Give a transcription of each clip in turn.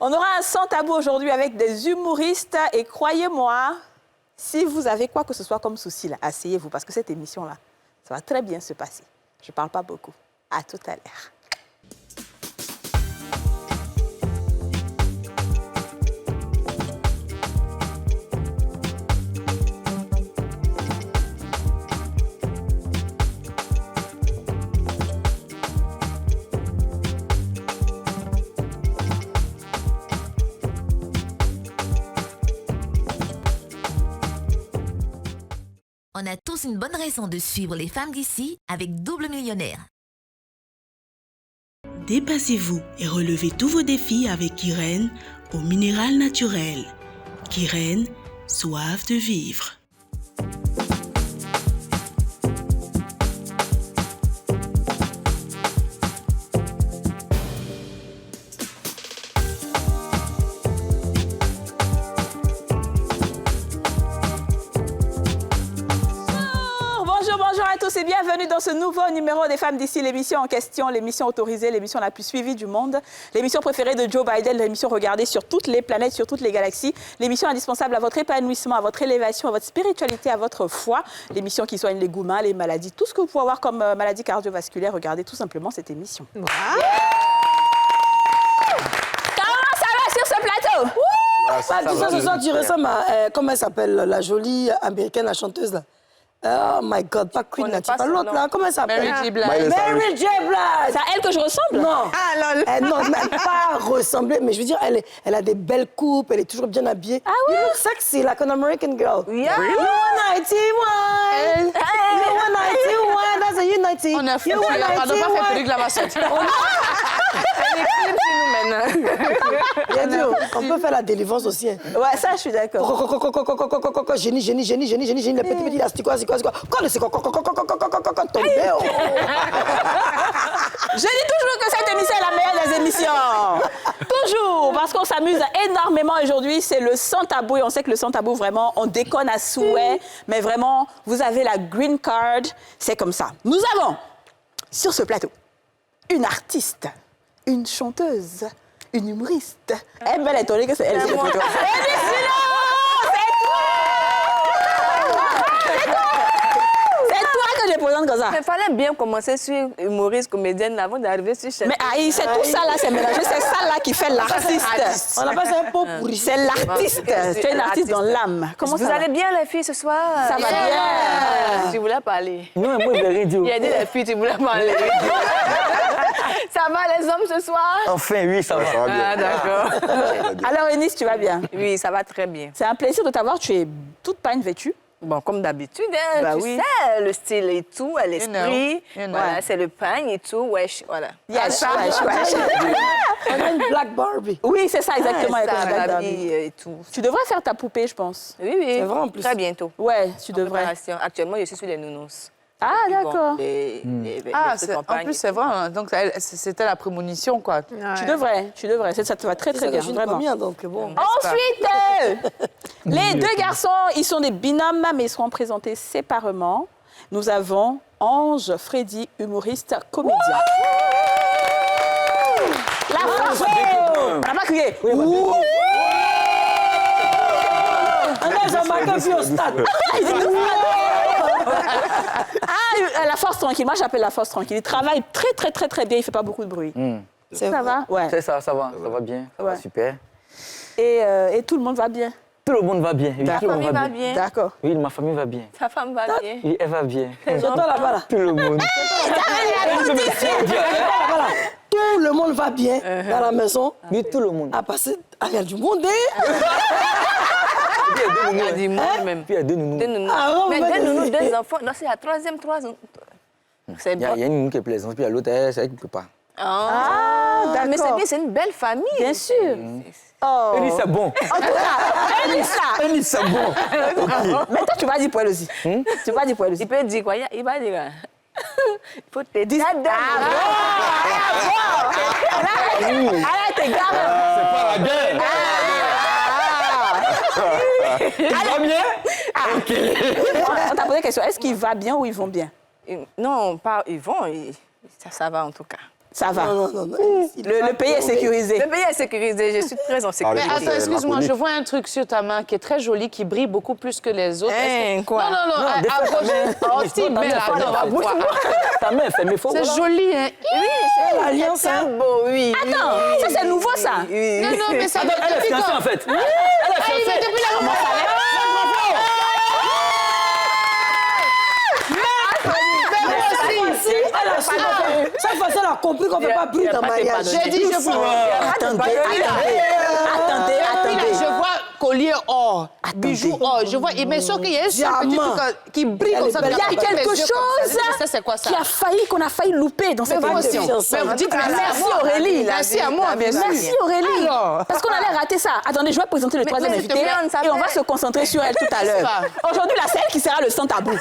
On aura un sans tabou aujourd'hui avec des humoristes et croyez-moi, si vous avez quoi que ce soit comme souci, là, asseyez-vous parce que cette émission-là, ça va très bien se passer. Je ne parle pas beaucoup. À tout à l'heure. On a tous une bonne raison de suivre les femmes d'ici avec Double Millionnaire. Dépassez-vous et relevez tous vos défis avec Irène au minéral naturel. Irène, soif de vivre. Et bienvenue dans ce nouveau numéro des femmes d'ici, l'émission en question, l'émission autorisée, l'émission la plus suivie du monde, l'émission préférée de Joe Biden, l'émission regardée sur toutes les planètes, sur toutes les galaxies, l'émission indispensable à votre épanouissement, à votre élévation, à votre spiritualité, à votre foi, l'émission qui soigne les gourmands, les maladies, tout ce que vous pouvez avoir comme maladie cardiovasculaire, regardez tout simplement cette émission. Wow. Comment ça va sur ce plateau? Ce soir, tu ressembles à, comment elle s'appelle, la jolie américaine, la chanteuse là. Oh my God, pas Queen Latifah, pas l'autre là, comment elle s'appelle? Mary J. Blige. Mary J. Blige. C'est à elle que je ressemble? Non. Ah lol. Non, même pas ressembler, mais je veux dire, elle a des belles coupes, elle est toujours bien habillée. Ah oui? You look sexy, like an American girl. Yeah. Really? You 191. You 191, that's a Unity. On a fait, on n'a pas fait perruque là, ma soeur. On peut faire la délivrance aussi. Hein. Ouais, ça, je suis d'accord. Génie, les petits là, c'est quoi? Quand c'est quoi? Tombé. Je dis toujours que cette émission est la meilleure des émissions. Toujours, parce qu'on s'amuse énormément aujourd'hui. C'est le sans tabou et on sait que le sans tabou, vraiment, on déconne à souhait. Mais vraiment, vous avez la green card. C'est comme ça. Nous avons, sur ce plateau, une artiste, une chanteuse, une humoriste. Elle est étonnée que c'est elle. C'est moi. Je présente comme ça. Il fallait bien commencer sur humoriste, comédienne avant d'arriver sur chaîne. Mais aïe, c'est tout ça là, c'est mélangé. C'est ça là qui fait l'artiste. On appelle ça un pot pourri. C'est l'artiste. Tu es une artiste dans l'âme. Comment ça va? Vous allez bien les filles ce soir? Ça va bien. Tu voulais parler. Non, moi je vais dire. Il a dit les filles, tu voulais parler. Ça va les hommes ce soir? Enfin, oui, ça va. Ça va bien. Ah, d'accord. Alors, Eunice, tu vas bien? Oui, ça va très bien. C'est un plaisir de t'avoir. Tu es toute pagne vêtue. Bon, comme d'habitude, hein, bah tu oui. sais, le style et tout, l'esprit, voilà, c'est le pagne et tout, wesh, voilà. Yes, wesh. On a une Black Barbie. Oui, c'est ça, exactement. Ah, avec ça, la Black la Barbie. vie et tout. Tu devrais faire ta poupée, je pense. Oui, oui. C'est vrai en plus. Très bientôt. Ouais, tu devrais. Préparation. Actuellement, je suis sur les nounours. Ah, d'accord. En plus, c'est vrai. Hein, donc, c'était la prémonition, quoi. Ouais. Tu devrais. Ça te va très, très bien, vraiment. Bien, donc, bon. Ensuite, les deux garçons, ils sont des binômes, mais ils seront présentés séparément. Nous avons Ange Freddy, humoriste, comédien. La France. On n'a pas crié. On a marqué puis au stade. Ah, la force tranquille. Moi, j'appelle la force tranquille. Il travaille très, très, très, très bien. Il ne fait pas beaucoup de bruit. Ça va? Ouais. C'est ça, ça va bien. Ça va super. Et tout le monde va bien? Tout le monde va bien. Oui, Ta famille va bien? D'accord. Oui, ma famille va bien. Ta femme va bien? Oui, elle va bien. C'est toi là-bas, là. Tout le monde. Tout le monde va bien dans la maison. Oui, tout le monde. À passer... Ah, il y a du monde, hein? Il y a du monde même. Puis il y a deux nounous. Deux nounous. Mais deux nounous, deux enfants. Non, c'est la troisième, trois enfants. C'est Il y a une nounou qui est plaisante, puis il y a l'autre, c'est elle qui ne peut pas. Ah, d'accord. Mais c'est bien, c'est une belle famille. Bien sûr. Oh. Eunice, c'est bon. En tout cas, Eunice, c'est bon. OK. Mais toi, tu vas dire pour elle aussi. Tu vas dire pour elle aussi. Il peut dire quoi? Il va dire... Il faut te dire... Arrête, tes gars. C'est pas la guerre. Il va bien? OK. On t'a posé la question. Est-ce qu'ils vont bien ou ils vont bien? Non, pas, ils vont. Ça va en tout cas. Ça va. Non. Le pays est sécurisé. Le pays est sécurisé, je suis très en sécurité. Mais attends, excuse-moi, je vois un truc sur ta main qui est très joli, qui brille beaucoup plus que les autres. Quoi? Non, à gauche. Oh, si, mais là, attends, Ta main est fermée, faut c'est joli, hein? Oui, c'est l'alliance, très beau, oui. Attends, ça c'est nouveau ça. Oui. Non, mais ça va Elle est fiancée, en fait. Elle est fiancée. depuis la Chaque fois, elle a compris qu'on ne fait pas plus dans mariage. J'ai dit, je vois. Attendez. Je vois collier or, bijoux or. Je vois, mais sauf qu'il y a un seul petit truc qui brille comme ça. Il y a quelque chose Ça, c'est quoi ça? qu'on a failli louper dans cette Mais vous aussi. émission. Mais vous dites Merci Aurélie. Merci à moi, bien sûr. Merci Aurélie. Alors. Parce qu'on allait rater ça. Attendez, je vais présenter le troisième s'il invité te plaît, on s'appelle. et on va se concentrer sur elle tout à l'heure. Aujourd'hui, la celle qui sera le sans tabou. Alors,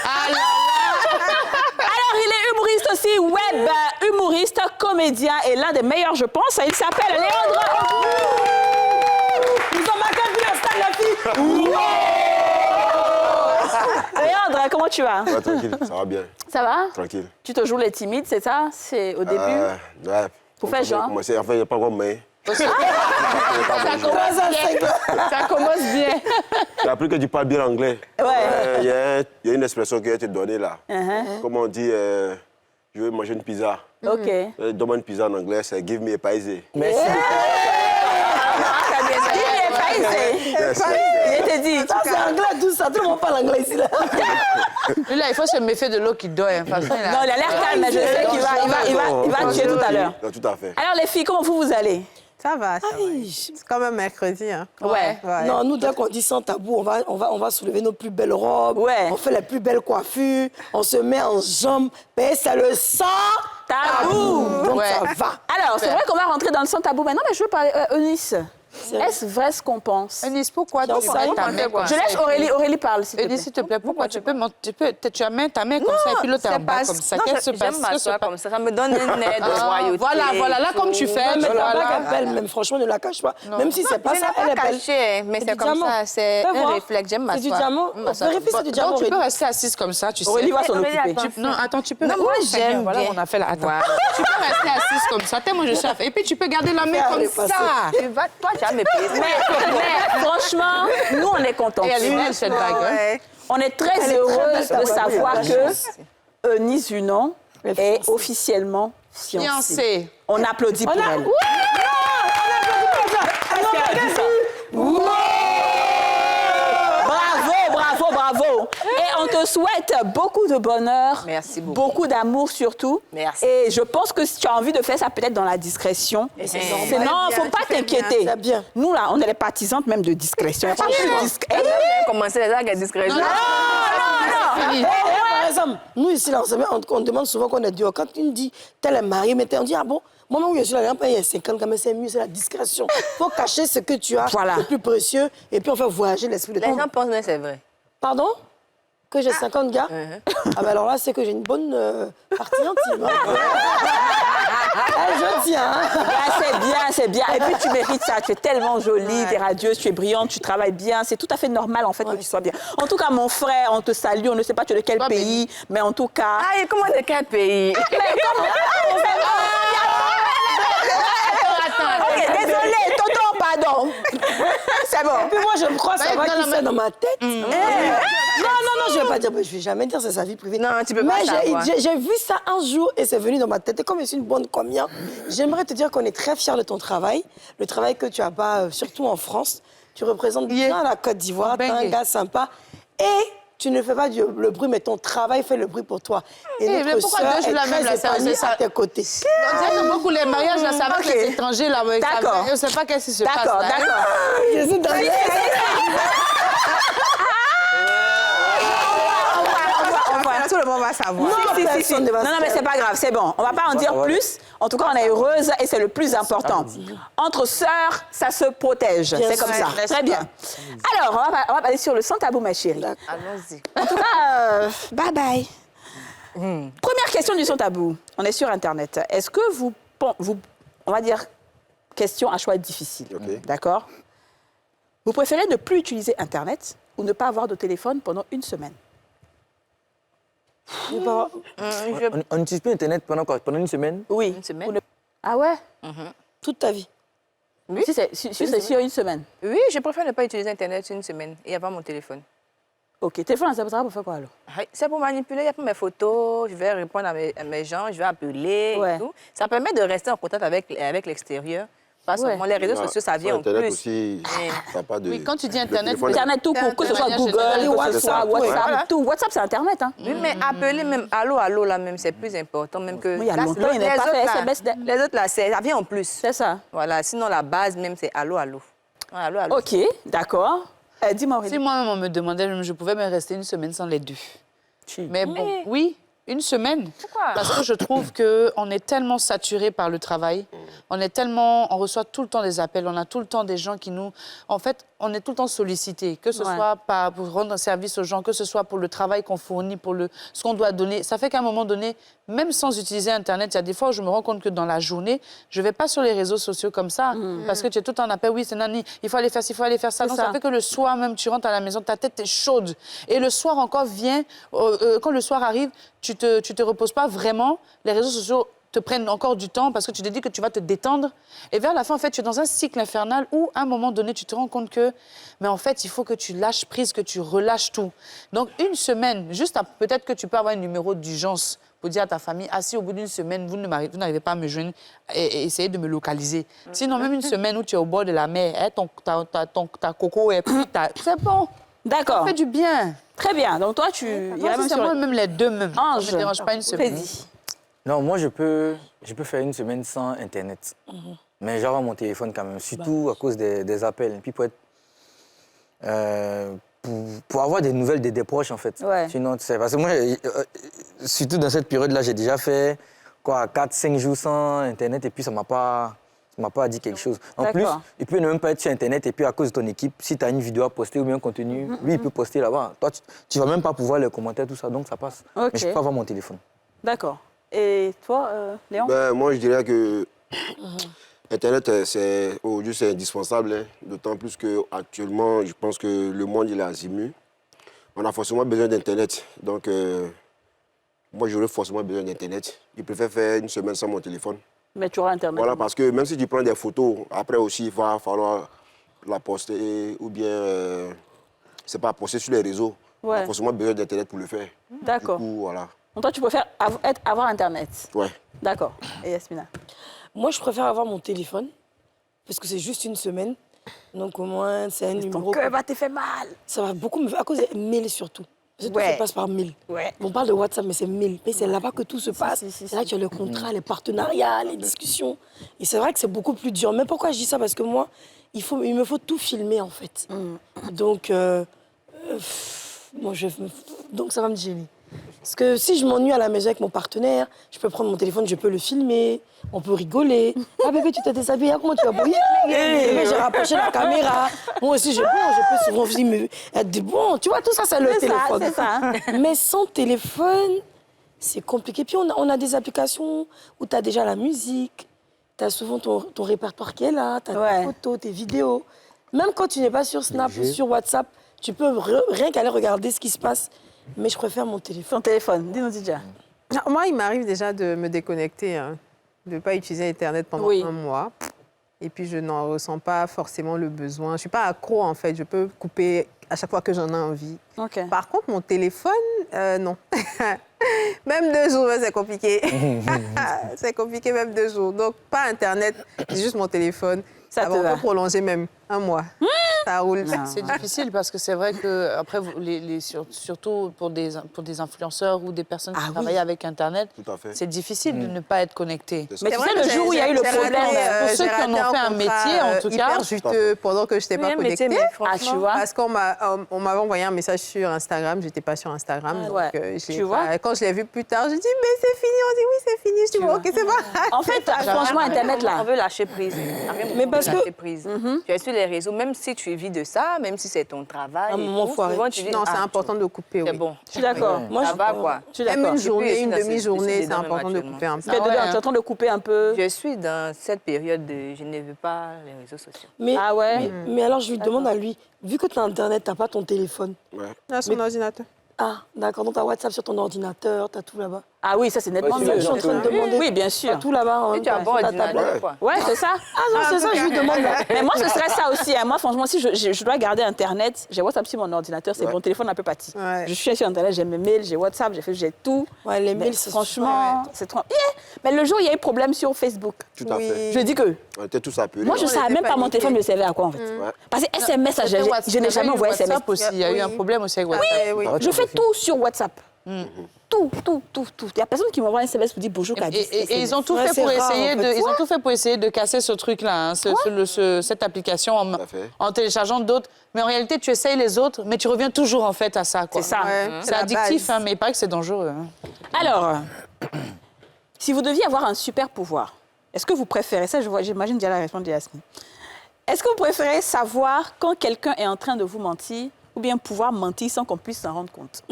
il est humoriste aussi, web, humoriste, comédien et l'un des meilleurs, je pense. Il s'appelle Léandre. Ils ont marqué plus la star, la fille. Léandre, comment tu vas? Ouais, tranquille, ça va bien. Ça va? Tranquille. Tu te joues les timides, c'est ça? C'est au début? Ouais. Pour faire genre? En fait, il n'y a pas encore mais. Ça commence bien. J'ai appris que tu parles bien anglais. Ouais. Il y a une expression qui a été donnée là. Comme on dit, je veux manger une pizza. OK. Donne-moi une pizza en anglais, c'est give me a paisé. Merci. Je t'ai dit. Ça, c'est anglais, tout ça. Tout le monde parle anglais ici. Là. Lui, là, il faut se méfier de l'eau qui dort. Hein. Non, il a l'air calme, mais je sais qu'il va tuer tout à l'heure. Tout à fait. Alors, les filles, comment vous allez? Ça va. C'est comme un mercredi. Hein. Ouais. Non, nous, dès qu'on dit sans tabou, on va soulever nos plus belles robes. Ouais. On fait les plus belles coiffures. On se met en jambes. Mais c'est le sans Tabou. Donc, Ouais. ça va. Alors, c'est vrai qu'on va rentrer dans le sans tabou maintenant, mais je veux parler Eunice. Est-ce vrai ce qu'on pense? Eunice, pourquoi tu Ça, mets ta main comme Je ça? laisse Aurélie parler, s'il te plaît. Eunice, s'il te plaît, pourquoi tu amènes ta main comme ça et puis l'autre est en bas comme ça? Non, Qu'est-ce qui se passe? j'aime m'asseoir comme ça. Ça me donne un air de royauté. Voilà, là, comme tu fais. Mais la voilà. blague est belle, même franchement, ne la cache pas. Même si c'est pas Je ça, n'ai elle pas est belle. caché, mais C'est c'est du comme diamant. ça. C'est Fais un voir. réflexe. J'aime C'est du m'asseoir. diamant. Vérifie, c'est du diamant. Donc, tu peux Aurélie. rester assise comme ça, tu sais. Aurélie va s'en Aurélie, occuper. attends. Non, attends, tu peux... Non, moi, j'aime Voilà, bien. on a fait là. Attends. Voilà. Tu peux rester assise comme ça. Tellement je sais. Et puis, tu peux garder la main comme ça. Toi, tu as mes pieds. Mais franchement, nous, on est contents. Et elle est belle, cette bague. hein. Ouais. On est très Elle est très heureuse belle, de ta savoir bague. que Eunice Unon Elle est est fiancée. officiellement fiancée. Fiancée. On applaudit pour elle. Bravo. Et on te souhaite beaucoup de bonheur. Merci beaucoup. Beaucoup d'amour surtout. Merci. Et je pense que si tu as envie de faire ça peut-être dans la discrétion. c'est C'est normal. non, faut pas t'inquiéter. C'est bien. Nous là, on est les partisanes même de discrétion. Pas plus discret. Commencer les actes discrets. Fini. Par exemple, nous ici, là, on demande souvent qu'on est Dieu. Quand tu nous dis, tel est marié, mais on dit, ah bon, moi, où je suis là, il y a 50, quand même, c'est mieux, c'est la discrétion. Il faut cacher ce que tu as, Voilà. le plus précieux, et puis on fait voyager l'esprit de Les ton. gens pensent que c'est vrai. Pardon? Que j'ai 50 gars? Ah ben alors là, c'est que j'ai une bonne partie intime. Hein. Je tiens. Hein. C'est bien. Et puis tu mérites ça. Tu es tellement jolie, tu es radieuse, tu es brillante, tu travailles bien. C'est tout à fait normal en fait que tu sois bien. En tout cas, mon frère, on te salue. On ne sait pas tu es de quel pays, mais en tout cas. Ah, et comment de quel pays? Ok, désolé, tonton, pardon. C'est bon. Et puis moi, je me crois savoir dans la qui main. c'est dans ma tête. Non, je vais pas dire, je vais jamais dire, c'est sa vie privée. Non, tu peux pas Mais savoir. j'ai vu ça un jour et c'est venu dans ma tête. Et comme je suis une bonne combien, j'aimerais te dire qu'on est très fiers de ton travail, le travail que tu as pas, surtout en France. Tu représentes bien la Côte d'Ivoire, t'es un gars sympa. Et tu ne fais pas le bruit, mais ton travail fait le bruit pour toi. Et mais notre pourquoi sœur deux jours est la même, très là, épanouie ça- à tes côtés. On dirait que beaucoup les mariages, là, ça va avec les étrangers, là. mais ça D'accord. va- Je ne sais pas qu'est-ce qui se passe. D'accord, là, hein. d'accord. Je suis dans Tout le monde va savoir. personne ne va Non, mais c'est pas grave, c'est bon. On va pas en dire plus. En tout cas, on est heureuse et c'est le plus important. Entre sœurs, ça se protège. C'est comme ça. Très bien. Alors, on va aller sur le sans tabou, ma chérie. Allons-y. En tout cas, bye bye. Première question du sans tabou. On est sur Internet. Est-ce que vous, on va dire, question à choix difficile. Ok. D'accord? Vous préférez ne plus utiliser Internet ou ne pas avoir de téléphone pendant une semaine? On n'utilise plus Internet pendant quoi? Pendant une semaine? Oui. Une semaine? Ou ne- Ah ouais? Toute ta vie. Oui. Si c'est sur une semaine. Oui, je préfère ne pas utiliser Internet une semaine et avoir mon téléphone. OK. Téléphone, ça pour faire quoi alors? C'est pour manipuler, il y a pour mes photos, je vais répondre à mes gens, je vais appeler Ouais. et tout. Ça permet de rester en contact avec l'extérieur. Pas seulement les réseaux sociaux, ça vient en Internet plus. aussi, t'as pas de... Oui, quand tu dis le Internet, téléphone- Internet tout court, que ce soit manière Google, générale, que ce soit WhatsApp, WhatsApp, voilà. tout. WhatsApp, c'est Internet, hein? Oui, mais appeler même allô là même, c'est plus important même que... Oui, il y a Là, longtemps, il n'est pas fait SMS. Les autres là, ça vient en plus. C'est ça. Voilà, sinon la base même, c'est allô. Allô. OK, d'accord. Dis-moi, Aurélie. Si moi-même on me demandait, je pouvais me rester une semaine sans les deux. Mais bon, oui, une semaine. Pourquoi? Parce que je trouve qu'on est tellement saturé par le travail, on reçoit tout le temps des appels, on a tout le temps des gens qui nous... En fait, on est tout le temps sollicité, que ce soit pour rendre un service aux gens, que ce soit pour le travail qu'on fournit, pour ce qu'on doit donner. Ça fait qu'à un moment donné, même sans utiliser Internet, il y a des fois où je me rends compte que dans la journée, je ne vais pas sur les réseaux sociaux comme ça, parce que tu es tout le temps en appel, oui, c'est nani, il faut aller faire ci, il faut aller faire ça. Donc ça fait que le soir même, tu rentres à la maison, ta tête est chaude. Et le soir encore vient, quand le soir arrive, tu te reposes pas vraiment, les réseaux sociaux te prennent encore du temps parce que tu te dis que tu vas te détendre. Et vers la fin, en fait, tu es dans un cycle infernal où, à un moment donné, tu te rends compte que, mais en fait, il faut que tu lâches prise, que tu relâches tout. Donc, une semaine, peut-être que tu peux avoir un numéro d'urgence pour dire à ta famille, si au bout d'une semaine, vous n'arrivez pas à me joindre, et essayez de me localiser. Sinon, même une semaine où tu es au bord de la mer, ta coco est pris, c'est bon. D'accord. Ça fait du bien. Très bien. Donc toi, tu Moi, irais c'est même les deux même. Ange. Ça ne me dérange pas une semaine. Vas-y. Non, moi, je peux faire une semaine sans Internet. Mais j'aurai mon téléphone quand même, surtout à cause des appels. Et puis pour avoir des nouvelles des proches, en fait. Ouais. Sinon, tu sais, parce que moi, surtout dans cette période-là, j'ai déjà fait 4-5 jours sans Internet et puis ça m'a pas dit quelque chose. En plus, il peut ne même pas être sur Internet et puis à cause de ton équipe, si tu as une vidéo à poster ou bien un contenu, lui, il peut poster là-bas. Toi, tu vas même pas pouvoir les commentaires, tout ça, donc ça passe. Mais je peux avoir mon téléphone. D'accord. Et toi, Léon? Moi, je dirais que Internet, aujourd'hui, c'est indispensable. Hein. D'autant plus qu'actuellement, je pense que le monde, il est azimut. On a forcément besoin d'Internet. Donc, moi, j'aurais forcément besoin d'Internet. Je préfère faire une semaine sans mon téléphone. Mais tu auras Internet. Voilà, parce que même si tu prends des photos, après aussi, il va falloir la poster ou bien, c'est pas poster sur les réseaux. On a forcément besoin d'Internet pour le faire. D'accord. Du coup, voilà. Donc toi, tu préfères avoir Internet? Ouais. D'accord. Et Yasmina? Moi, je préfère avoir mon téléphone, parce que c'est juste une semaine. Donc au moins, c'est un numéro... Ton cœur va te faire mal. Ça va beaucoup me faire, à cause des mails surtout. Parce que tout se passe par mail. Ouais. On parle de WhatsApp, mais c'est mail. Mais c'est là-bas que tout se passe. C'est là que tu as le contrat, les partenariats, les discussions. Et c'est vrai que c'est beaucoup plus dur. Mais pourquoi je dis ça? Parce que moi, il me faut tout filmer, en fait. Donc, donc ça va me gêner. Parce que si je m'ennuie à la maison avec mon partenaire, je peux prendre mon téléphone, je peux le filmer, on peut rigoler. Ah bébé, tu t'es déshabillé, comment tu vas bouillir? Bébé, j'ai rapproché la caméra. Moi aussi, je peux souvent être bon. Tu vois, tout ça, c'est le téléphone. C'est ça. Mais sans téléphone, c'est compliqué. Puis on a des applications où tu as déjà la musique, tu as souvent ton répertoire qui est là, tu as tes photos, tes vidéos. Même quand tu n'es pas sur Snap ou sur WhatsApp, tu peux rien qu'aller regarder ce qui se passe. Mais je préfère mon téléphone. Ton téléphone, dis-nous déjà. Moi, il m'arrive déjà de me déconnecter, de ne pas utiliser Internet pendant un mois. Et puis, je n'en ressens pas forcément le besoin. Je ne suis pas accro, en fait. Je peux couper à chaque fois que j'en ai envie. Okay. Par contre, mon téléphone, non. Même 2 jours, c'est compliqué. C'est compliqué, même 2 jours. Donc, pas Internet, c'est juste mon téléphone. Ça te va. va. On peut prolonger même 1 mois. Ça roule. C'est difficile parce que c'est vrai que après, surtout pour des influenceurs ou des personnes qui travaillent avec Internet, c'est difficile de ne pas être connecté. Mais tu sais, le jour où il y a eu le problème, pour ceux qui en ont fait un métier, en tout cas, hyper juteux pendant que je n'étais pas connectée. Tu vois? Parce qu'on m'avait envoyé un message sur Instagram, je n'étais pas sur Instagram. Donc, tu vois? Quand je l'ai vu plus tard, je dis mais c'est fini. On dit oui, c'est fini. Je dis bon, ok, c'est pas. En fait, franchement, Internet là. On veut lâcher prise. Mais parce que tu es sur les réseaux, même si tu vis de ça, même si c'est ton travail. Souvent, tu dis, non, c'est important de couper. C'est bon. Je suis d'accord. Moi, ça va quoi. Même une journée, une demi-journée, c'est important de couper un peu. Tu es en train de couper un peu. Je suis dans cette période de je ne veux pas les réseaux sociaux. Mais alors, je lui demande à lui, vu que tu as Internet, tu n'as pas ton téléphone. Son ordinateur. Ah, d'accord. Donc, tu as WhatsApp sur ton ordinateur, tu as tout là-bas. Ah oui, ça c'est nettement mieux. Je suis en train de demander. Oui, bien sûr. Tout là-bas. Et tu as un bon ordinateur, quoi. Ouais, c'est ça. Ah non, c'est ça, je lui demande. Mais moi, ce serait ça aussi. Moi, franchement, si je dois garder Internet, j'ai WhatsApp sur mon ordinateur, c'est mon téléphone un peu pâti. Je suis sur Internet, j'ai mes mails, j'ai WhatsApp, j'ai tout. Ouais, les mails, c'est franchement, c'est trop... Mais le jour où il y a eu problème sur Facebook, Tout à fait. je dis que... On était tous appelés. Moi, je ne savais même pas mon téléphone me servait à quoi, en fait. Parce que SMS, je n'ai jamais envoyé SMS. aussi. Il y a eu un problème aussi avec WhatsApp. Oui. Je fais tout sur WhatsApp. Tout. Il n'y a personne qui m'envoie un SMS pour dire bonjour, Kadis. Et ils ont tout fait pour essayer ils ont tout fait pour essayer de casser ce truc-là, cette application en téléchargeant d'autres. Mais en réalité, tu essayes les autres, mais tu reviens toujours en fait à ça. C'est ça. C'est addictif, mais il paraît que c'est dangereux. Alors, si vous deviez avoir un super pouvoir, est-ce que vous préférez, ça j'imagine déjà la réponse de Yasmine, est-ce que vous préférez savoir quand quelqu'un est en train de vous mentir ou bien pouvoir mentir sans qu'on puisse s'en rendre compte?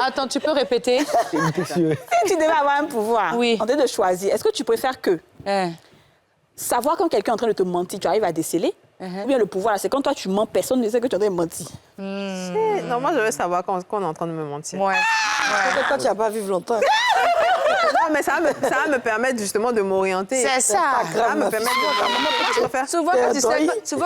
Attends, tu peux répéter? Si tu devais avoir un pouvoir, en train de choisir, est-ce que tu préfères que savoir quand quelqu'un est en train de te mentir, tu arrives à déceler? Ou bien le pouvoir, c'est quand toi tu mens, personne ne sait que tu es en train de mentir. Non, moi, je veux savoir quand on est en train de me mentir. Peut-être quand tu n'as pas vécu longtemps. Non, mais ça va me permettre justement de m'orienter. C'est ça. Ça va me permettre de faire. Souvent,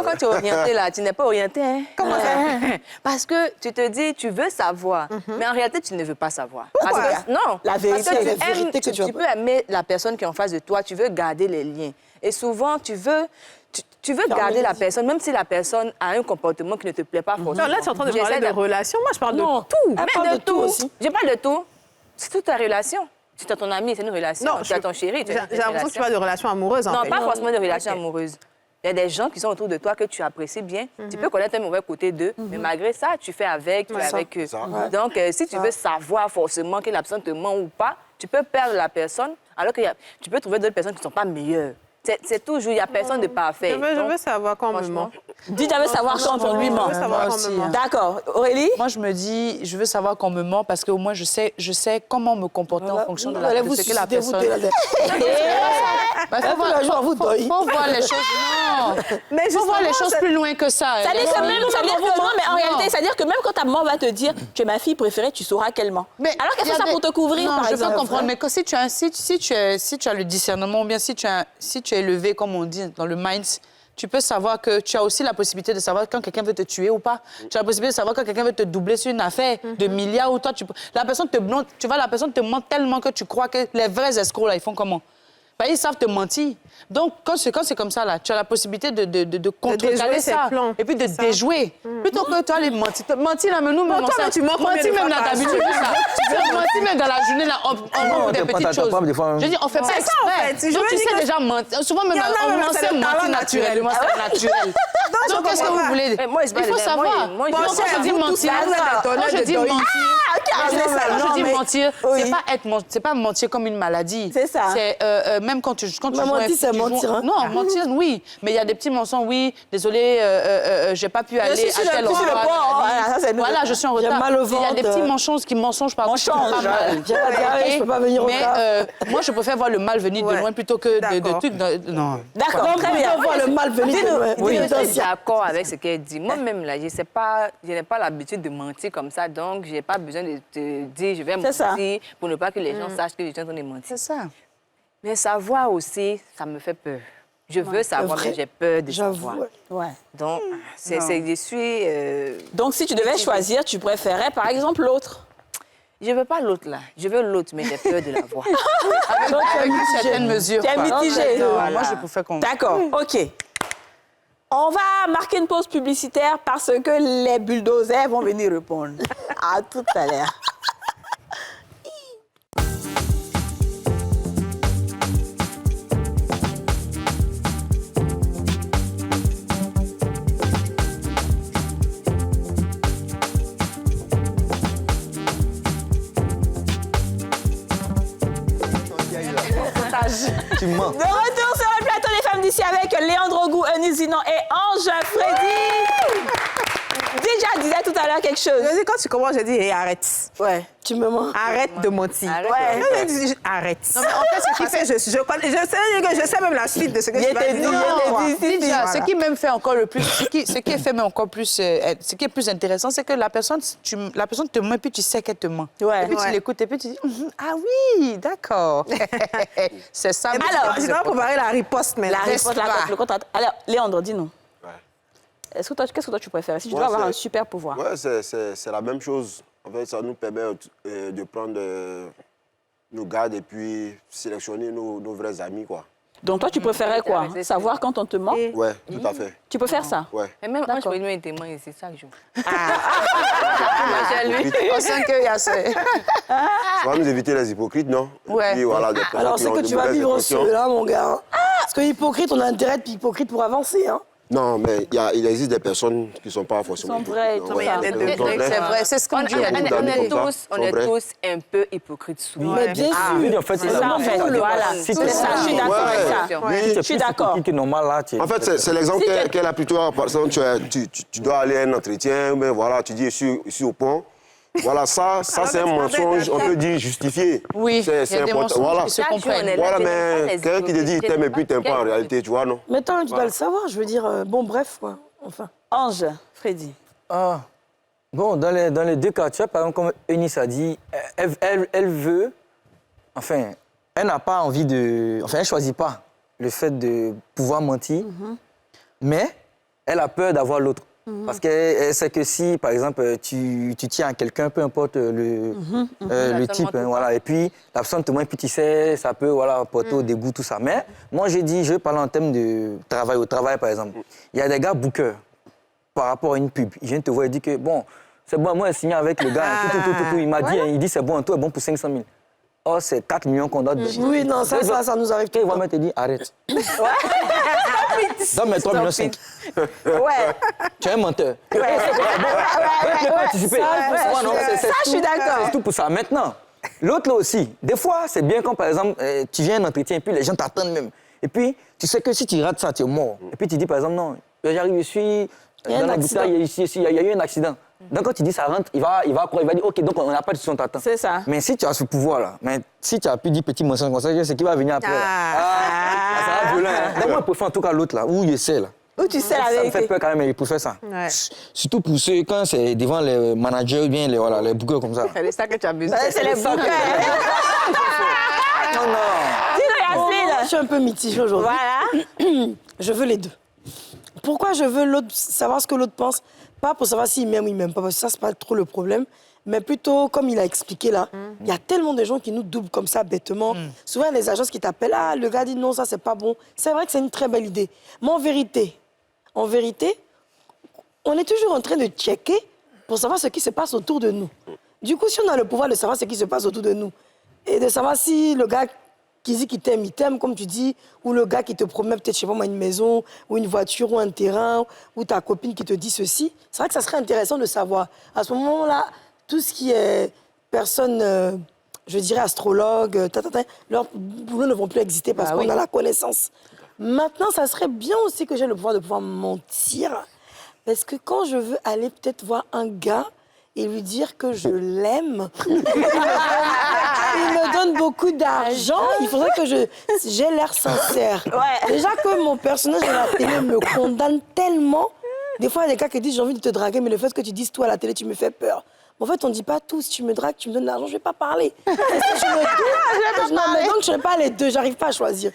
quand tu es orienté, là, tu n'es pas orienté. Hein? Comment ça? Parce que tu te dis, tu veux savoir, mais en réalité, tu ne veux pas savoir. Pourquoi? Parce que, non, La vérité, parce que la vérité que tu as tu peux aimer la personne qui est en face de toi, tu veux garder les liens. Et souvent, tu veux garder la personne, même si la personne a un comportement qui ne te plaît pas forcément. Non, là, tu es en train de parler de relations. Moi, je parle de tout. Mais de tout aussi. Je parle de tout. C'est toute ta relation. Si tu as ton ami, c'est une relation. Non, tu as ton chéri, j'ai l'impression que tu parles de relations amoureuses, en fait. Non, pas forcément de relations amoureuses. Il y a des gens qui sont autour de toi que tu apprécies bien. Tu peux connaître un mauvais côté d'eux, mais malgré ça, tu fais avec, tu es avec eux. Donc, si tu veux savoir forcément que la personne te ment ou pas, tu peux perdre la personne, alors que tu peux trouver d'autres personnes qui ne sont pas meilleures. C'est toujours, il n'y a personne de parfait. Je veux savoir quand on me ment. Dis, tu veux savoir quand on lui ment. D'accord. Aurélie? Moi, je me dis, je veux savoir qu'on me ment parce qu'au moins, je sais comment me comporter en fonction de ce que la personne... Faut voir les choses. Non. Mais faut voir les choses plus loin que ça. C'est-à-dire que en réalité, c'est-à-dire que même quand ta maman va te dire, tu es ma fille préférée, tu sauras qu'elle ment. Alors qu'elle fait ça pour te couvrir, par exemple. Non, je peux comprendre. Mais si tu as le discernement, ou bien si tu es élevé, comme on dit, dans le mind, tu peux savoir que tu as aussi la possibilité de savoir quand quelqu'un veut te tuer ou pas. Tu as la possibilité de savoir quand quelqu'un veut te doubler sur une affaire de milliards ou toi, la personne te ment tellement que tu crois que les vrais escrocs, là, ils font comment? Ben, ils savent te mentir. Donc, quand c'est comme ça, là, tu as la possibilité de contrecarrer ça et puis de déjouer. Plutôt que toi, les mentir. Mentir, là, mais nous, même tu mens mentir même dans ta vie, tu fais ça. Mentir même dans la journée, là, on des petites choses. Je dis, on fait pas exprès. Donc, tu sais déjà mentir. Souvent, même on sait mentir naturellement, c'est naturel. Donc, qu'est-ce que vous voulez? Il faut savoir. Quand je dis mentir, c'est pas mentir comme une maladie. C'est ça. C'est même quand tu mentir, c'est mentir. Hein? Non, mentir, oui. Mais il y a des petits mensonges, oui. Désolé, j'ai pas pu aller à tel endroit. Voilà, je suis en retard. Il y a des petits mensonges par J'ai je peux pas venir au retard. Mais moi, je préfère voir le mal venir de loin plutôt que de trucs. Non. D'accord, très bien. voir le mal venir de loin. Oui, je suis d'accord avec ce qu'elle dit. Moi-même, là, je n'ai pas l'habitude de mentir comme ça, donc je n'ai pas besoin de te dire je vais mentir pour ne pas que les gens sachent que je suis en train de mentir. C'est ça. Mais savoir aussi, ça me fait peur. Je veux savoir, mais j'ai peur de savoir. Donc, je suis... Donc, si tu devais choisir, tu préférais, par exemple, l'autre? Je veux pas l'autre, là. Je veux l'autre, mais j'ai peur de l'avoir. Avec une certaine mesure. Tu es mitigé. Moi, je préfère qu'on... D'accord, OK. On va marquer une pause publicitaire parce que les bulldozers vont venir répondre. À tout à l'heure. Tu mens. De retour sur le plateau des femmes d'ici avec Léandre Ogou, Eunice Zinon et Ange Freddy. Lydia disait tout à l'heure quelque chose. Je dis, quand tu commences, je dis, hey, arrête. Ouais, tu me mens. Arrête de mentir. Arrête. Ouais. Arrête. Non, mais en fait, ce qui fait... Je sais même la suite de ce que tu vas dire. Lydia, ce qui même fait encore le plus, ce qui fait même encore plus, ce qui est plus intéressant, c'est que la personne te ment, puis tu sais qu'elle te ment. Ouais. Et puis tu l'écoutes, et puis tu dis, ah oui, d'accord. C'est ça. Alors, je dois préparer la riposte, mais La réponse, le contrat. Alors, Léandre, dis-nous. Qu'est-ce que toi tu préfères? Si tu dois avoir un super pouvoir. Ouais, c'est la même chose. En fait, ça nous permet de prendre nos gardes et puis sélectionner nos vrais amis, quoi. Donc toi, tu préférais quoi? Savoir quand on te ment? Ouais, tout à fait. Tu peux faire ça? Ouais. Et même quand je peux lui témoin ici, chaque jour. On sent qu'il y a ça. Ça va nous éviter les hypocrites, non? Ouais. Et puis, voilà, des Alors, c'est personnes qui que ont tu de vas mauvaises vivre intentions. ceux-là, mon gars. Parce que hypocrite, on a intérêt d'être hypocrite pour avancer, hein. Non, mais il existe des personnes qui ne sont pas forcément Sont vraies, hypocrites. tout Ouais, ça. des C'est personnes vraies. C'est vrai, c'est ce qu'on dit. On est tous un peu hypocrites souvent. Mais bien sûr. Oui, en fait, C'est ça, en fait. Voilà. Si C'est ça, je suis d'accord avec ça. Oui. Je suis d'accord. Qui est normal là. En fait, c'est l'exemple qu'elle a plutôt. Par exemple, tu dois aller à un entretien, mais voilà, tu dis je suis au pont. Voilà, ça c'est un mensonge, on peut dire justifié. Oui, c'est il y a des important. mensonges Voilà. qui se comprennent. Voilà, mais quelqu'un qui te dit il t'aime et puis il t'aime pas en réalité, tu vois, non? Mais attends, tu dois le savoir, je veux dire, bon, bref, quoi. Enfin. Ange, Freddy. Ah. Bon, dans les deux cas, tu vois, par exemple, comme Eunice a dit, elle veut, enfin, elle n'a pas envie de... Enfin, elle ne choisit pas le fait de pouvoir mentir, mais elle a peur d'avoir l'autre. Parce qu'elle sait que si, par exemple, tu tiens à quelqu'un, peu importe le type, hein, voilà, et puis la personne te ment, puis tu sais, ça peut porter au dégoût, tout ça. Mais moi, j'ai dit, je vais parler en termes de travail. Au travail, par exemple, il y a des gars bookers par rapport à une pub. Il vient te voir et dit que, bon, c'est bon, moi, j'ai signé avec le gars, tout. Il m'a dit, il dit, c'est bon, tout est bon pour 500 000. Oh, c'est 4 millions qu'on doit te donner. Oui, non, ça nous arrive tout Et le il va temps. même te dire, arrête. Donne-moi 3 millions 5. Ouais. Tu es un menteur. Tu peux participer. Ça, je suis d'accord. C'est tout pour ça. Maintenant, l'autre là aussi, des fois, c'est bien quand, par exemple, tu viens à un entretien et puis les gens t'attendent même. Et puis, tu sais que si tu rates ça, tu es mort. Et puis, tu dis, par exemple, non, j'arrive, je suis dans la bouteille, il y a eu un accident. Donc, quand tu dis ça rentre, il va dire, OK, donc on n'a pas de son t'attend. C'est ça. Mais si tu as ce pouvoir-là, mais si tu as pu dire petit mensonge comme ça, c'est qui va venir après. Ça va violent. Hein. Donc, moi, je préfère en tout cas l'autre là, où il essaie là. Où tu sais la Ça me vérité. fait peur quand même, il préfère ça. Ouais. Surtout pour ceux, quand c'est devant les managers ou bien les bookers comme ça. C'est ça que tu as besoin. C'est les bookers. Non, non. Dis-le, Je Yasmine. suis un peu mitigée aujourd'hui. Voilà. Je veux les deux. Pourquoi je veux l'autre, savoir ce que l'autre pense? Pas pour savoir s'il m'aime ou il m'aime pas, parce que ça, c'est pas trop le problème. Mais plutôt, comme il a expliqué là, il y a tellement de gens qui nous doublent comme ça bêtement. Souvent, il y a des agences qui t'appellent, ah, le gars dit non, ça, c'est pas bon. C'est vrai que c'est une très belle idée. Mais en vérité, on est toujours en train de checker pour savoir ce qui se passe autour de nous. Du coup, si on a le pouvoir de savoir ce qui se passe autour de nous, et de savoir si le gars qui dit qu'il t'aime, il t'aime, comme tu dis, ou le gars qui te promet peut-être, je sais pas moi, une maison, ou une voiture, ou un terrain, ou ta copine qui te dit ceci, c'est vrai que ça serait intéressant de savoir. À ce moment-là, tout ce qui est personne, je dirais astrologue, leurs boulots ne vont plus exister parce qu'on a la connaissance. Maintenant, ça serait bien aussi que j'ai le pouvoir de pouvoir mentir, parce que quand je veux aller peut-être voir un gars et lui dire que je l'aime, il me donne beaucoup d'argent, il faudrait que j'ai l'air sincère. Déjà que mon personnage de la télé me condamne tellement, des fois il y a des gars qui disent j'ai envie de te draguer, mais le fait que tu dises tout à la télé, tu me fais peur. En fait, on ne dit pas tout. Si tu me dragues, tu me donnes de l'argent, je ne vais pas parler. Si tu me doutes, non, mais donc je n'ai pas les deux, j'arrive pas à choisir.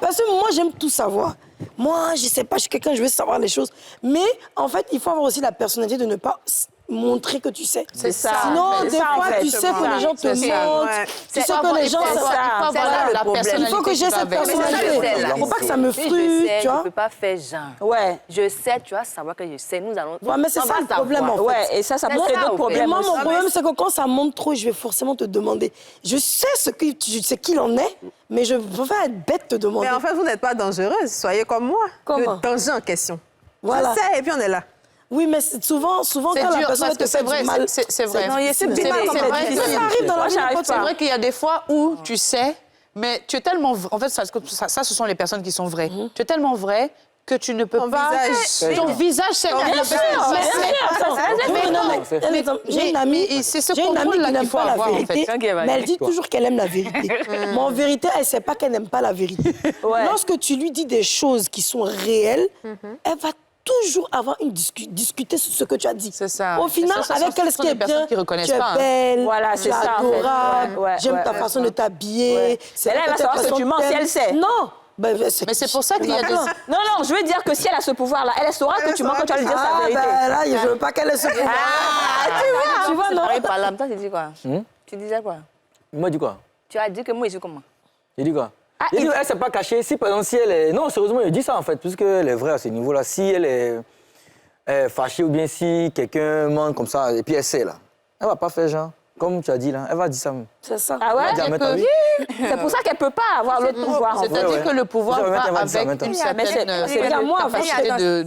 Parce que moi, j'aime tout savoir. Moi, je ne sais pas, je suis quelqu'un, je veux savoir les choses. Mais en fait, il faut avoir aussi la personnalité de ne pas montrer que tu sais. C'est ça. Sinon, des ça, en fois, fait. tu sais que les gens te mentent. Tu sais que les gens... Il faut que j'ai cette personnalité. Il ne faut pas que ça me frustre, tu vois. Je ne peux pas faire genre. Je sais, tu vas savoir que je sais. Nous allons... Ouais, mais c'est ça le problème, en fait. Ouais, et ça peut créer d'autres problèmes. Et moi, mon problème, c'est que quand ça monte trop, je vais forcément te demander. Je sais qu'il en est, mais je préfère être bête de te demander. Mais en fait, vous n'êtes pas dangereuse. Soyez comme moi. Comment? Le danger en question. Voilà. Je sais, et puis on est là. Oui, mais souvent quand la personne te fait du mal... C'est vrai. Non, c'est vrai. Ça arrive dans la vie. C'est vrai qu'il y a des fois où tu sais, mais tu es tellement... En fait, ça, ce sont les personnes qui sont vraies. Tu es tellement vrai que tu ne peux Ton pas... visage. Ton visage, c'est... J'ai une amie c'est ce qui contrôle-là n'aime qu'il faut pas la avoir, en vérité, fait. mais elle dit toujours qu'elle aime la vérité. Mais en vérité, elle ne sait pas qu'elle n'aime pas la vérité. Lorsque tu lui dis des choses qui sont réelles, elle va toujours avoir une discuter sur ce que tu as dit. C'est ça. Au final, Ça, avec elle, ce qui est bien, tu es belle, Voilà, tu c'est es ça, en fait. adorable, Ouais, j'aime ouais, ta ouais. façon de t'habiller. Ouais. Mais là, elle va savoir que tu mens si elle sait. Non. Mais c'est pour ça qu'il y a des... Non, je veux dire que si elle a ce pouvoir-là, elle saura que tu mens quand tu vas lui dire sa vérité. Là, je veux pas qu'elle ait ce pouvoir. Tu vois, non? Par là, toi, tu dis quoi? Tu disais quoi? Moi, dis quoi? Tu as dit que moi, je suis comment? J'ai dit quoi? J'ai dit, elle ne s'est pas cachée. Si, par exemple, si elle est... Non, sérieusement, je dis ça, en fait, puisqu'elle est vraie à ce niveau-là. Si elle est fâchée ou bien si quelqu'un ment comme ça, et puis elle sait, là, elle ne va pas faire genre, comme tu as dit, là, elle va dire ça. C'est ça. Ah ouais? Elle va dire, C'est pour ça qu'elle ne peut pas avoir l'autre pouvoir. en fait. C'est-à-dire que le pouvoir Ça va va mettre ça, avec maintenant. une Mais certaine c'est moi, capacité de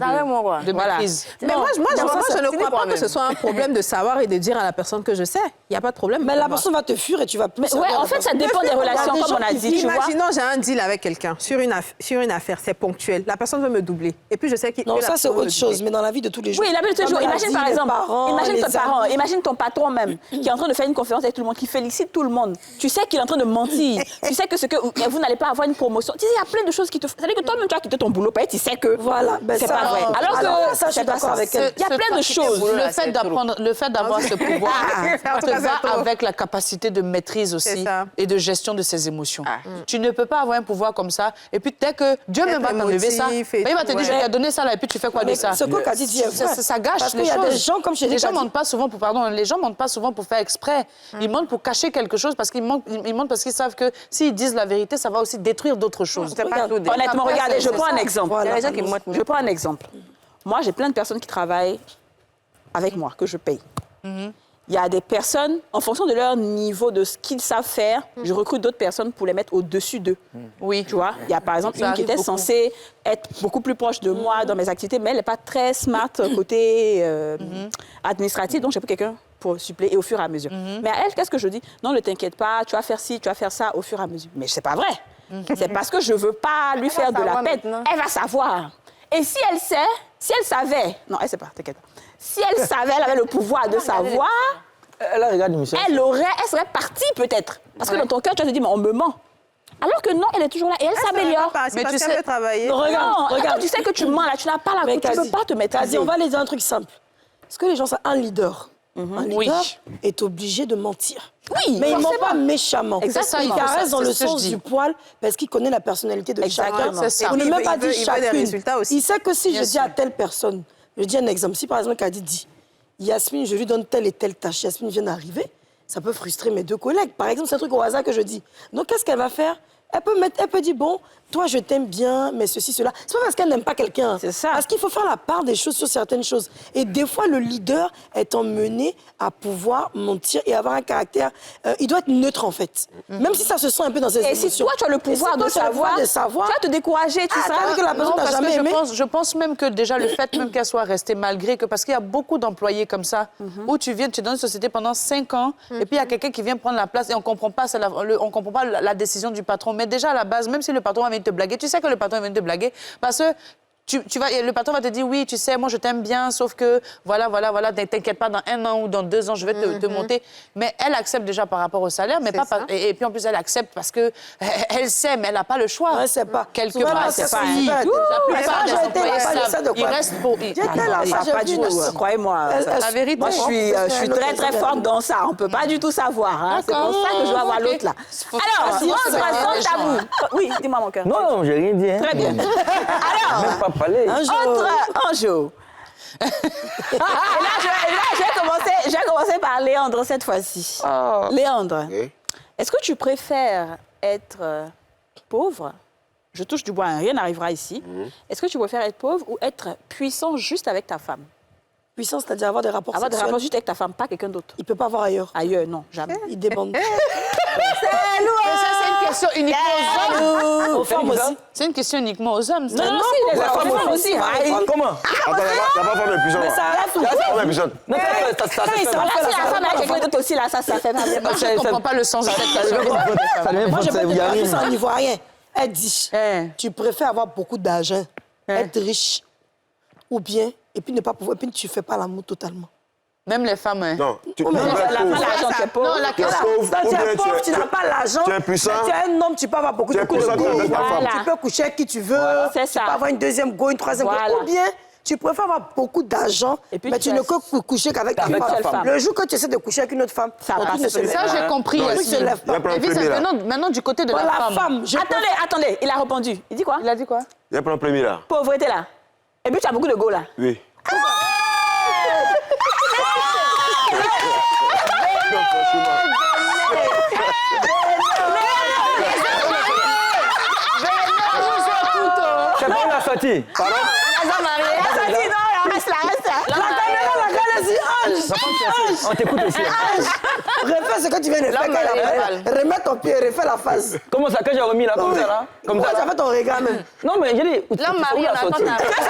Voilà. maîtrise. Mais moi, je ne c'est crois pas toi-même. que ce soit un problème de savoir et de dire à la personne que je sais. Il n'y a pas de problème. Mais la pour moi. personne va te fuir et tu vas plus Ouais, savoir en la fait, ça personne. dépend des relations, Il y a des comme on gens a qui dit, tu vois. Imaginons, j'ai un deal avec quelqu'un sur une affaire, c'est ponctuel. La personne veut me doubler. Et puis je sais qu'il Non, ça, c'est autre chose, mais dans la vie de tous les jours. Oui, la vie de tous les jours. Comme elle a Imagine dit, par les exemple, parents, imagine les ton parent, amis. imagine ton patron même, qui est en train de faire une conférence avec tout le monde, qui félicite tout le monde. Tu sais qu'il est en train de mentir. Tu sais que vous n'allez pas avoir une promotion. Tu sais, il y a plein de choses qui te... C'est-à-dire que toi-même, tu as quitté ton boulot, peut-être, tu sais que Voilà, ben c'est ça, pas vrai. Alors que ça, je suis c'est pas d'accord ça. avec elle. Il y a plein de choses. Le fait d'avoir ce pouvoir te va avec la capacité de maîtrise aussi C'est ça. et de gestion de ses émotions. Tu ne peux pas avoir un pouvoir comme ça et puis dès que Dieu même va t'enlever ça, émotif et il va te tout, dire je ouais. t'ai donné ça là et puis tu fais quoi de Mais ça? ce que Kadi dit est vrai. Ça gâche Parce les qu'il y a choses. des gens, comme chez Les gens Kadi, mentent pas souvent pour faire exprès. Ils mentent pour cacher quelque chose parce qu'ils mentent parce qu'ils savent que s'ils disent la vérité, ça va aussi détruire d'autres choses. Honnêtement, regardez, je prends un exemple. Voilà. Il y a des gens qui mentent. Je prends un exemple. Moi, j'ai plein de personnes qui travaillent avec moi, que je paye. Il y a des personnes, en fonction de leur niveau, de ce qu'ils savent faire, je recrute d'autres personnes pour les mettre au-dessus d'eux. Oui. Tu vois, il y a par exemple Ça une qui arrive était beaucoup. censée être beaucoup plus proche de moi dans mes activités, mais elle n'est pas très smart côté administratif, donc j'ai pris quelqu'un pour suppléer et au fur et à mesure. Mais à elle, qu'est-ce que je dis? Non, ne t'inquiète pas, tu vas faire ci, tu vas faire ça au fur et à mesure. Mais c'est pas vrai. C'est parce que je veux pas lui faire de la peine. Elle va savoir. Et si elle sait, si elle savait, non, elle sait pas, t'inquiète pas. Si elle savait, elle avait le pouvoir de savoir, Elle regarde l'émission. elle serait partie peut-être. Parce que dans ton cœur, tu vas te dire, mais on me ment. Alors que non, elle est toujours là et elle s'améliore. Mais tu sais travailler. Non, Regarde. quand tu sais que tu mens là, tu n'as pas la Mais tu ne peux Kadi, pas te mettre à Kadi, on va aller dire un truc simple. Est-ce que les gens savent un leader? Un leader est obligé de mentir. Oui, Mais il ne ment forcément. pas méchamment. Exactement. Il caresse dans C'est le ce que je sens dis. du poil parce qu'il connaît la personnalité de Exactement. chacun. C'est ça. On ne Il même veut- pas il veut- dit il veut des chacune. résultats aussi. Il sait que si Bien je dis sûr. à telle personne, je dis un exemple, si par exemple Kadi dit, Yasmine, je lui donne telle et telle tâche, Yasmine vient d'arriver, ça peut frustrer mes deux collègues. Par exemple, c'est un truc au hasard que je dis. Donc qu'est-ce qu'elle va faire? Elle peut dire, bon, toi, je t'aime bien, mais ceci, cela. C'est pas parce qu'elle n'aime pas quelqu'un. C'est ça. Parce qu'il faut faire la part des choses sur certaines choses. Et des fois, le leader est emmené à pouvoir mentir et avoir un caractère... il doit être neutre, en fait. Même si ça se sent un peu dans ses Et émotions. si toi, tu as le pouvoir de savoir, tu vas te décourager, tu t'as vu seras... que la personne Non, t'a parce que jamais aimé. je pense même que déjà le fait même qu'elle soit restée malgré que parce qu'il y a beaucoup d'employés comme ça où tu es dans une société pendant 5 ans et puis il y a quelqu'un qui vient prendre la place et on comprend pas la décision du patron. Mais déjà à la base, même si le patron va venir te blaguer, tu sais que le patron va venir te blaguer parce que le patron va te dire oui, tu sais, moi je t'aime bien, sauf que voilà, t'inquiète pas, dans 1 an ou dans 2 ans, je vais te monter. Mais elle accepte déjà par rapport au salaire, mais pas et puis en plus elle accepte parce que elle sait, mais elle n'a pas le choix. Ouais, c'est pas. Quelque Souvent, part, la c'est personne pas. dit, La plupart des j'ai été employés là-bas, je sais savent. de quoi. Ils restent pour. J'étais là, Ça, j'ai pas vu du une tout, chose. croyez-moi. La vérité. Moi, je suis très, très forte dans ça. On ne peut pas du tout savoir. Hein. C'est pour ça que je dois avoir Ok. l'autre là. Faut Alors, choisir entre ça. sans tabou. Oui, dis-moi mon cœur. Non, j'ai rien dit. Hein. Très bien. Alors, Même pas parler. autre enjeu. Et là, je vais commencer par Léandre cette fois-ci. Léandre, Oui. est-ce que tu préfères être pauvre? Je touche du bois, hein, rien n'arrivera ici. Est-ce que tu préfères être pauvre ou être puissant juste avec ta femme? Puissance, c'est-à-dire avoir des rapports Avoir des sexuels. rapports juste avec ta femme, pas quelqu'un d'autre. Il ne peut pas avoir ailleurs. Ailleurs, non, jamais. Il débande. Mais ça, c'est une question uniquement aux hommes. Aux femmes aussi. C'est une question uniquement aux hommes. Non, si, les femmes aussi. Comment? Attends, il n'y a pas femme épuisante. Mais ça arrive tout le Il y a temps. pas femme épuisante. Non, ça se fait. Voilà, si la femme a quelqu'un d'autre aussi, là, ça fait mal. Moi, je ne comprends pas le sens de cette question. Ça devient Moi, je français, peux vous y te dire arrivez. juste en ivoirien. Elle dit, Eh. tu préfères avoir beaucoup d'argent être riche ou bien, et puis ne pas pouvoir, et puis tu ne fais pas l'amour totalement. Même les femmes, hein. Non, tu Non, mais l'argent, tu es pauvre. Non, la Tu es question... pauvre, Tu ou es bien pauvre, tu n'as pas l'argent. tu es puissant. Tu es un homme, tu peux avoir beaucoup Tu de es coups de puissant, go. tu es ta femme. Tu peux coucher avec qui tu veux. C'est Tu ça. peux avoir une deuxième go, une troisième Voilà. go. Ou bien, tu préfères avoir beaucoup d'argent, Et puis mais tu tu ne restes peux coucher qu'avec ta avec femme. ta femme. Le jour que tu essaies de coucher avec une autre femme, Ça ton passe, truc ne se c'est lève Ça, pas. j'ai compris, Ton truc ne se Yasmine. lève Il y a pas. pas un Evie, premier là. maintenant, du côté de Pour la la femme. femme, je Attendez, il a répondu. Il dit quoi? Il a dit quoi? Il y a pas un premier là. Pauvreté là. Et puis tu as beaucoup de go là. Oui. C'est pas la sortie. Pardon? Reste là. La caméra, la regarde ici, Ange. On t'écoute aussi. Refais ce que tu viens de faire. Remets ton pied, refais la face. Comment ça, quand j'ai remis là, comme ça là? Comme Pourquoi ça tu as là? fait ton regard même? Non, mais j'ai dit. L'homme marié, on attend ta Qu'est-ce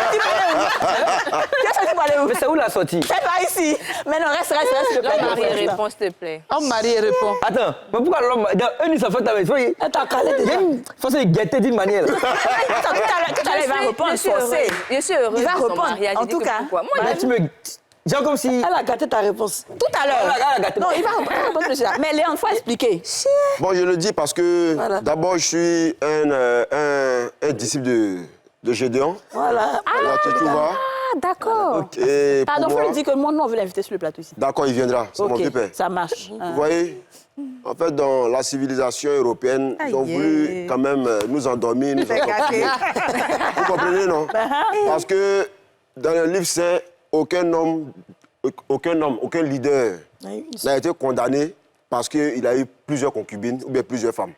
que tu parlais où? Mais c'est où la sortie? C'est pas ici. Mais non, reste, s'il te plaît. L'homme marié, réponds, s'il te plaît. Homme marié répond. Attends, mais pourquoi l'homme. Un, ça fait ta veste. Elle t'a calé Il y a déjà. une façon de guetter d'une manière. Tout à l'heure, il va répondre Je suis forcé. heureuse. Je suis heureuse Il va de son répondre, mariage. en Je dis tout que cas. pourquoi? Moi, Bah, tu me. Genre comme si. Elle a gâté ta réponse. Tout à l'heure. Elle a gâté. Non, il va répondre plus tard. Mais Léon, il faut expliquer. Bon, je le dis parce que Voilà. d'abord, je suis un disciple de Gédéon. Voilà. Tu vois. Ah, d'accord. Et Pardon, pour il faut moi, lui dire que moi, non, on veut l'inviter sur le plateau ici. d'accord, il viendra. C'est mon Ok, pépère. ça marche. Vous voyez, en fait, dans la civilisation européenne, ils ont voulu quand même nous endormir, nous endormir. Vous comprenez, non? Parce que dans le livre saint, aucun leader n'a été condamné parce qu'il a eu plusieurs concubines ou bien plusieurs femmes.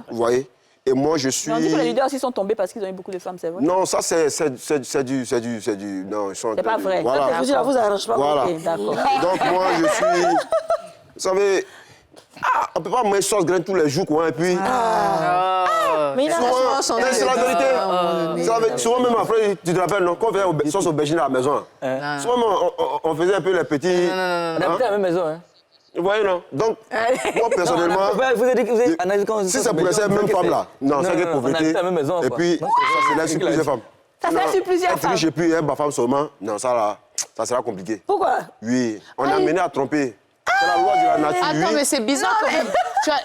Vous voyez? Et moi, je suis... Mais on dit que les leaders aussi sont tombés parce qu'ils ont eu beaucoup de femmes, c'est vrai? Non, ça, c'est du... Non, ils sont... C'est pas vrai. Voilà. Vous vous arrange pas. Voilà. Ok, d'accord. Donc, moi, je suis... Vous savez... on ne peut pas manger sauce graine tous les jours, quoi, et puis... Mais il a Souvent, changé c'est la de vérité. Souvent, même après, tu te rappelles, non, quand on faisait sauce aubergine à la maison, souvent, même, on faisait un peu les petits... On habite à la même maison, hein. Vous voyez, non? Donc, moi, personnellement... Vous êtes analysé quand Si c'est pour laisser la même femme, là, non, c'est on pauvreté. habite à la même maison. Et quoi. puis, Non, ça se laisse sur plusieurs femmes. Ça se laisse sur plusieurs être riche femmes. et puis ma femme seulement, non, ça, là, ça sera compliqué. Pourquoi? Oui, on est amené à tromper. C'est la loi de la nature, Attends, oui. mais c'est bizarre quand même.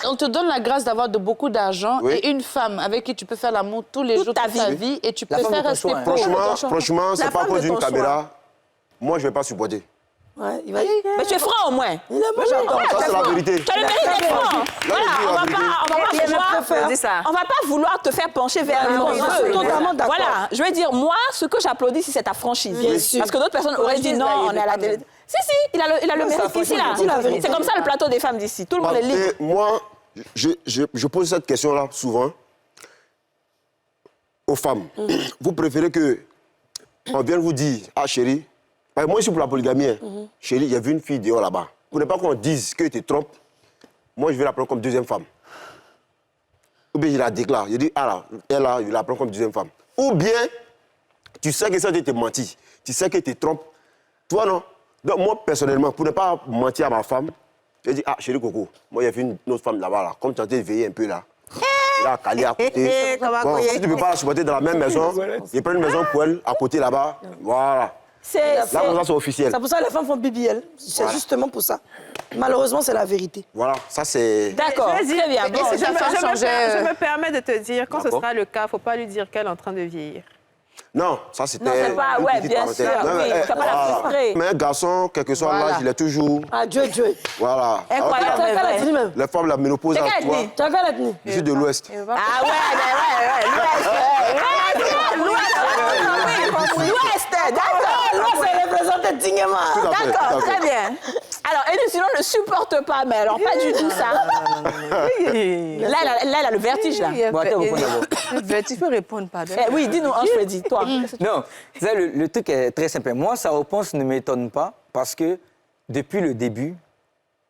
On te donne la grâce d'avoir beaucoup d'argent Oui. et une femme avec qui tu peux faire l'amour tous les Toute jours, ta toute ta vie. vie, et tu La peux femme de faire ton rester choix, hein. pauvre. Franchement, c'est La pas à femme cause de d'une ton choix. caméra. Moi, je ne vais pas supporter. Ouais, il va... Mais tu es franc au moins. Il est bon, j'adore. Ça, c'est la vérité. Tu as le mérite d'être franc. Voilà, je dis la on va vérité. pas Dis ça. on va pas vouloir te faire pencher vers non, le je suis totalement d'accord. Voilà, je veux dire, moi, ce que j'applaudis, si c'est ta franchise. Bien sûr. Parce que d'autres personnes auraient dit non, on est à la télé. Si, il a le mérite ici, là. dit la vérité. C'est comme ça le plateau des femmes d'ici. Tout le monde est libre. Et moi, je pose cette question-là souvent aux femmes. Vous préférez que on vienne vous dire, ah chérie, moi je suis pour la polygamie, hein. Chérie, il y a vu une fille dehors là-bas. Vous ne voulez pas qu'on dise que tu te trompes, moi je vais la prendre comme deuxième femme. Ou bien je la déclare, je dis, ah là, elle là, je la prends comme deuxième femme. Ou bien, tu sais que ça te menti, tu sais que tu te trompes. Toi non. Donc moi personnellement, pour ne pas mentir à ma femme, je dis, ah chérie Coco, moi j'ai vu une autre femme là-bas, là. Comme tu as été veillé un peu là. Là, calé à côté. Bon, si tu ne peux pas la supporter dans la même maison, je prends une maison pour elle, à côté là-bas. Voilà. Là, c'est officiel. C'est pour ça que les femmes font BBL. C'est justement pour ça. Malheureusement, c'est la vérité. Voilà, ça c'est... D'accord, Je vais très bien. dire, Bon, je changeait, me permets de te dire, quand ce D'accord. sera le cas, il ne faut pas lui dire qu'elle est en train de vieillir. Non, ça c'était... Non, c'est pas... une Ouais, petite bien parenthèse. sûr, Non, oui. mais, Tu vas pas la voilà. frustrer. Mais un garçon, quel que soit Voilà. l'âge, il est toujours... Ah, Dieu. Voilà. Incroyable. Alors que Tu as quelle ethnie même? les femmes, la ménopause, C'est à quelle toi, ethnie? Tu as quelle ethnie? je suis de l'Ouest. Ah ouais, l'Ouest, d'accord. L'Ouest, c'est représenté dignement. Tout à fait, D'accord, tout à fait. très bien. Alors, et sinon, ne supporte pas, mais alors pas du tout ça. Là, elle a le vertige, là. Bon, attends, vous prenez d'abord. Tu peux répondre, pardon. Eh oui, dis-nous, Ange Freddy, toi. Non, ça, le truc est très simple. Moi, sa réponse ne m'étonne pas parce que depuis le début,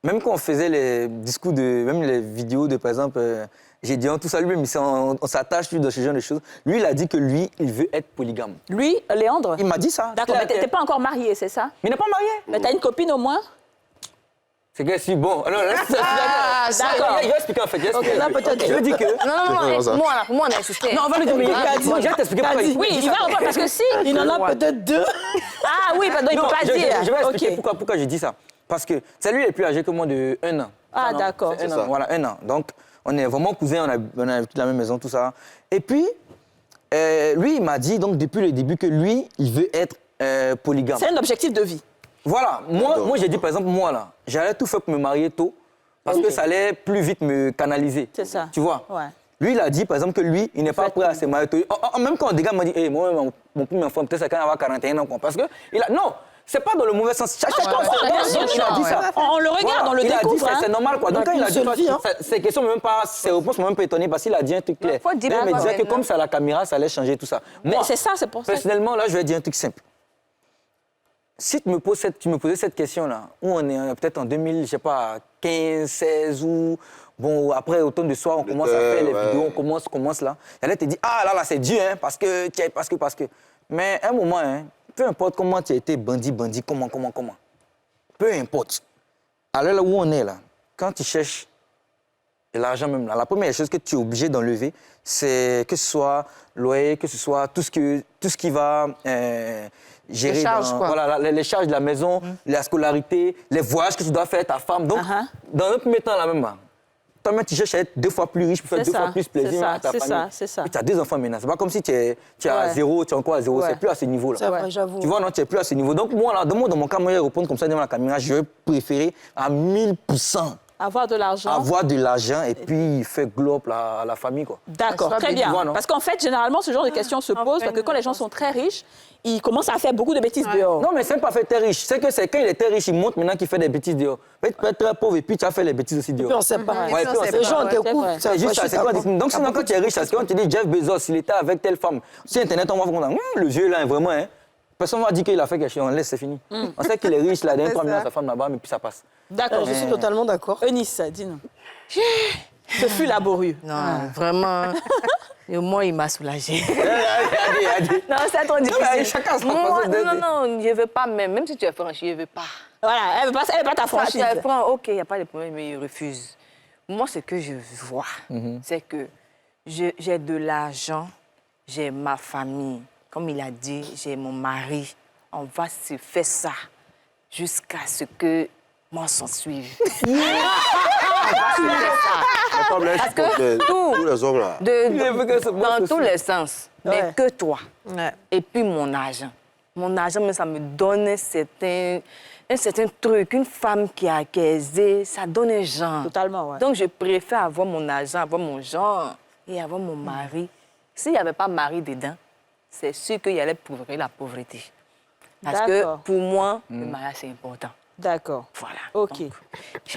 même quand on faisait les discours, même les vidéos de, par exemple, Gédéon, tout ça, lui, mais on s'attache lui dans ce genre de choses. Lui, il a dit que lui, il veut être polygame. Lui, Léandre? Il m'a dit ça. D'accord, mais t'es pas encore marié, c'est ça? Mais il n'est pas marié. Mais t'as une copine au moins? C'est que si, bon, alors là, d'accord. Je vais expliquer en fait. là, peut-être. Je veux dire que... Non, pour moi, on a insisté. Non, on va le dire. Moi, je vais t'expliquer pourquoi. Oui, il va revoir parce que si... Il en a peut-être 2. Ah oui, pardon, il ne peut pas dire. Je vais expliquer pourquoi je dis ça. Parce que c'est lui, il est plus âgé que moi de 1 an. Ah, d'accord. C'est 1 an, voilà, 1 an. Donc, on est vraiment cousins, on a vécu la même maison, tout ça. Et puis, lui, il m'a dit, donc, depuis le début, que lui, il veut être polygame. C'est un objectif de vie. Voilà. Moi j'ai dit, par exemple, moi, là, j'allais tout faire pour me marier tôt, parce que ça allait plus vite me canaliser. C'est ça. Tu vois? Ouais. Lui, il a dit, par exemple, que lui, il n'est pas prêt à se marier tôt. Même quand des gars m'ont dit, hey, moi, mon premier enfant, peut-être c'est quand il va avoir 41 ans. Parce que, non, c'est pas dans le mauvais sens. Chaque je comprends, il a dit ça. On le regarde, on le découvre. Il a dit, c'est normal, quoi. Donc, quand il a dit, ces questions, même pas, ses réponses m'ont même pas étonné parce qu'il a dit un truc clair. Il me disait que comme ça, la caméra, ça allait changer tout ça. Moi, c'est ça, c'est pour ça. Personnellement, là, je vais dire un truc simple. Si tu me posais cette question-là, où on est peut-être en 2000, je sais pas, 15, 16, ou... Bon, après, automne de soir, on commence à faire les vidéos, on commence là. Il allait te dire, ah là, c'est Dieu, hein, parce que... Mais à un moment, hein, peu importe comment tu as été bandit, comment. Peu importe. À l'heure où on est là, quand tu cherches l'argent même là, la première chose que tu es obligé d'enlever, c'est que ce soit loyer, que ce soit tout ce qui va... gérer les charges, voilà, les charges de la maison, la scolarité, les voyages que tu dois faire ta femme. Donc, dans le premier temps, là même, toi-même, tu cherches à être 2 fois plus riche pour faire 2 fois plus plaisir à ta famille. C'est ça. Puis tu as 2 enfants maintenant. C'est pas comme si tu es à 0, tu es encore à 0. C'est plus à ce niveau-là. C'est vrai, j'avoue. Tu vois, non, tu n'es plus à ce niveau. Donc, moi, là, dans mon cas, moi, je vais répondre comme ça devant la caméra. Je vais préférer à 1000%. Avoir de l'argent. Avoir de l'argent et puis faire globe à la famille, quoi. D'accord, très bien. Parce qu'en fait, généralement, ce genre de questions se posent parce que quand les gens sont très riches, ils commencent à faire beaucoup de bêtises dehors. Non, mais c'est pas fait très riche. C'est que c'est quand il est très riche, il montre maintenant qu'il fait des bêtises dehors. Tu peux être très pauvre et puis tu as fait les bêtises aussi dehors. Puis on sait pas. Ouais, Les gens te coupent. C'est juste ça. C'est quoi? Donc, sinon, quand tu es riche, c'est quand tu dis Jeff Bezos, il était avec telle femme. Sur Internet, on va voir le vieux là, vraiment, hein. Personne ne va dire qu'il a fait quelque chose, on laisse, c'est fini. On sait qu'il est riche, il a donné 3 millions à sa femme là-bas, mais puis ça passe. D'accord, je suis totalement d'accord. Eunice, dis-nous. Ce fut laborieux. Non, vraiment. Et moi, il m'a soulagée. Non, c'est trop difficile. Chacun se moi, non, je ne veux pas même si tu es franchi, je ne veux pas. Voilà, elle ne veut pas ta franchise. Tu es franc, ok, il n'y a pas de problème, mais il refuse. Moi, ce que je vois, c'est que j'ai de l'argent, j'ai ma famille. Comme il a dit, j'ai mon mari. On va se faire ça jusqu'à ce que moi s'en suive. On va se faire ça. Parce que tous les hommes là. Dans tous les sens. Mais que toi. Et puis mon argent. Mon argent, ça me donne un certain truc. Une femme qui est aisée, ça donne un genre. Totalement, ouais. Donc je préfère avoir mon argent, avoir mon genre et avoir mon mari. S'il n'y avait pas mari dedans, c'est sûr qu'il y allait couvrir la pauvreté. Parce que pour moi, le mariage, c'est important. D'accord. Voilà. OK.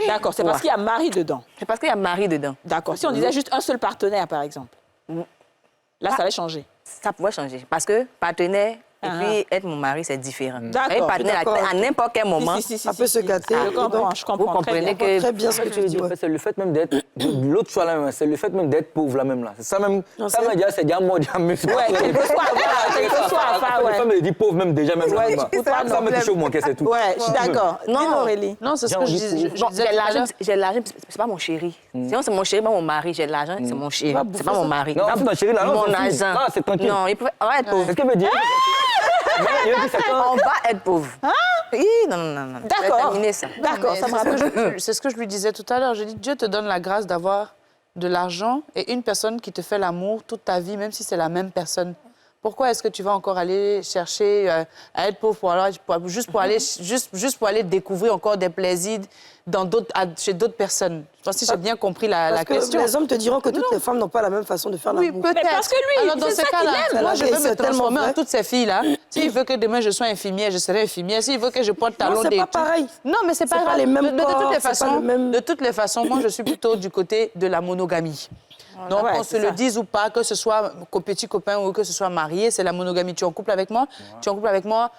D'accord, c'est parce qu'il y a mari dedans. C'est parce qu'il y a mari dedans. D'accord. Si on disait juste un seul partenaire, par exemple, là, ça allait changer. Ça pourrait changer. Parce que partenaire et puis être mon mari, c'est différent. D'accord. Un partenaire, à n'importe quel moment, ça peut se gâter. Je comprends. vous comprenez que... Très bien ce que tu dis. C'est le fait même d'être... L'autre choix là, c'est le fait même d'être pauvre là même là. C'est ça même... Ça même déjà, c'est déjà mort, déjà mieux. Ouais, quelquefois, La femme me dit pauvre même déjà même là. Ça me touche au moins, c'est tout. Ouais, je suis d'accord. Non, Aurélie. Non, c'est ce que je disais. J'ai l'argent, c'est pas mon chéri. Sinon, c'est mon chéri, pas mon mari. J'ai l'argent, c'est mon chéri. C'est pas mon mari. Non, c'est ton chéri là. Mon argent. Non, c'est tranquille. Non, il peut être pauvre. Est-ce qu'elle veut dire... On va être pauvre. Non. D'accord. Terminer ça. D'accord, ça me rappelle. C'est ce que je lui disais tout à l'heure. Je dis, Dieu te donne la grâce d'avoir de l'argent et une personne qui te fait l'amour toute ta vie, même si c'est la même personne. Pourquoi est-ce que tu vas encore aller chercher à être pauvre juste pour aller découvrir encore des plaisirs chez d'autres personnes? Je pense que j'ai bien compris la question. Les hommes te diront que toutes les femmes n'ont pas la même façon de faire l'amour. Oui, peut-être. Parce que lui, alors, dans c'est ces ça cas-là, qu'il aime. moi, je veux me transformer vrai. en toutes ces filles-là. S'il veut que demain je sois infirmière, je serai infirmière. S'il veut que je porte talons c'est pas pareil. Non, mais c'est pas grave. les mêmes corps, De toutes les façons, moi, je suis plutôt du côté de la monogamie. Donc, ouais, qu'on se le dise ou pas, que ce soit petit copain ou que ce soit marié, c'est la monogamie. Tu es en couple avec moi, tu es en couple avec moi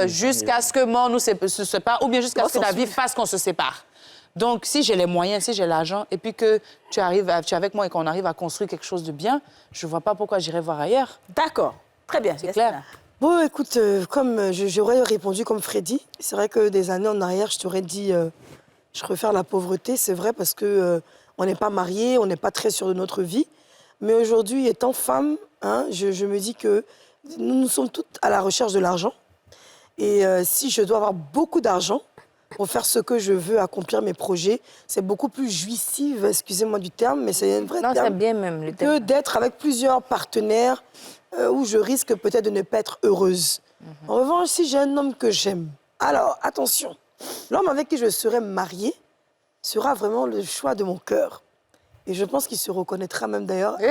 jusqu'à ce que mort nous se sépare ou bien jusqu'à ce que la vie fasse qu'on se sépare. Donc, si j'ai les moyens, si j'ai l'argent, et puis que tu es avec moi et qu'on arrive à construire quelque chose de bien, je ne vois pas pourquoi j'irais voir ailleurs. D'accord. Très bien. C'est clair. Bon, écoute, comme j'aurais répondu comme Freddy, c'est vrai que des années en arrière, je t'aurais dit je préfère la pauvreté, c'est vrai, parce que on n'est pas mariés, on n'est pas très sûr de notre vie. Mais aujourd'hui, étant femme, hein, je me dis que nous sommes toutes à la recherche de l'argent. Et si je dois avoir beaucoup d'argent pour faire ce que je veux, accomplir mes projets, c'est beaucoup plus jouissif, excusez-moi du terme, mais c'est un vrai terme. Non, c'est bien même le terme. Que d'être avec plusieurs partenaires où je risque peut-être de ne pas être heureuse. En revanche, si j'ai un homme que j'aime, alors attention, l'homme avec qui je serai mariée sera vraiment le choix de mon cœur. Et je pense qu'il se reconnaîtra même d'ailleurs. Il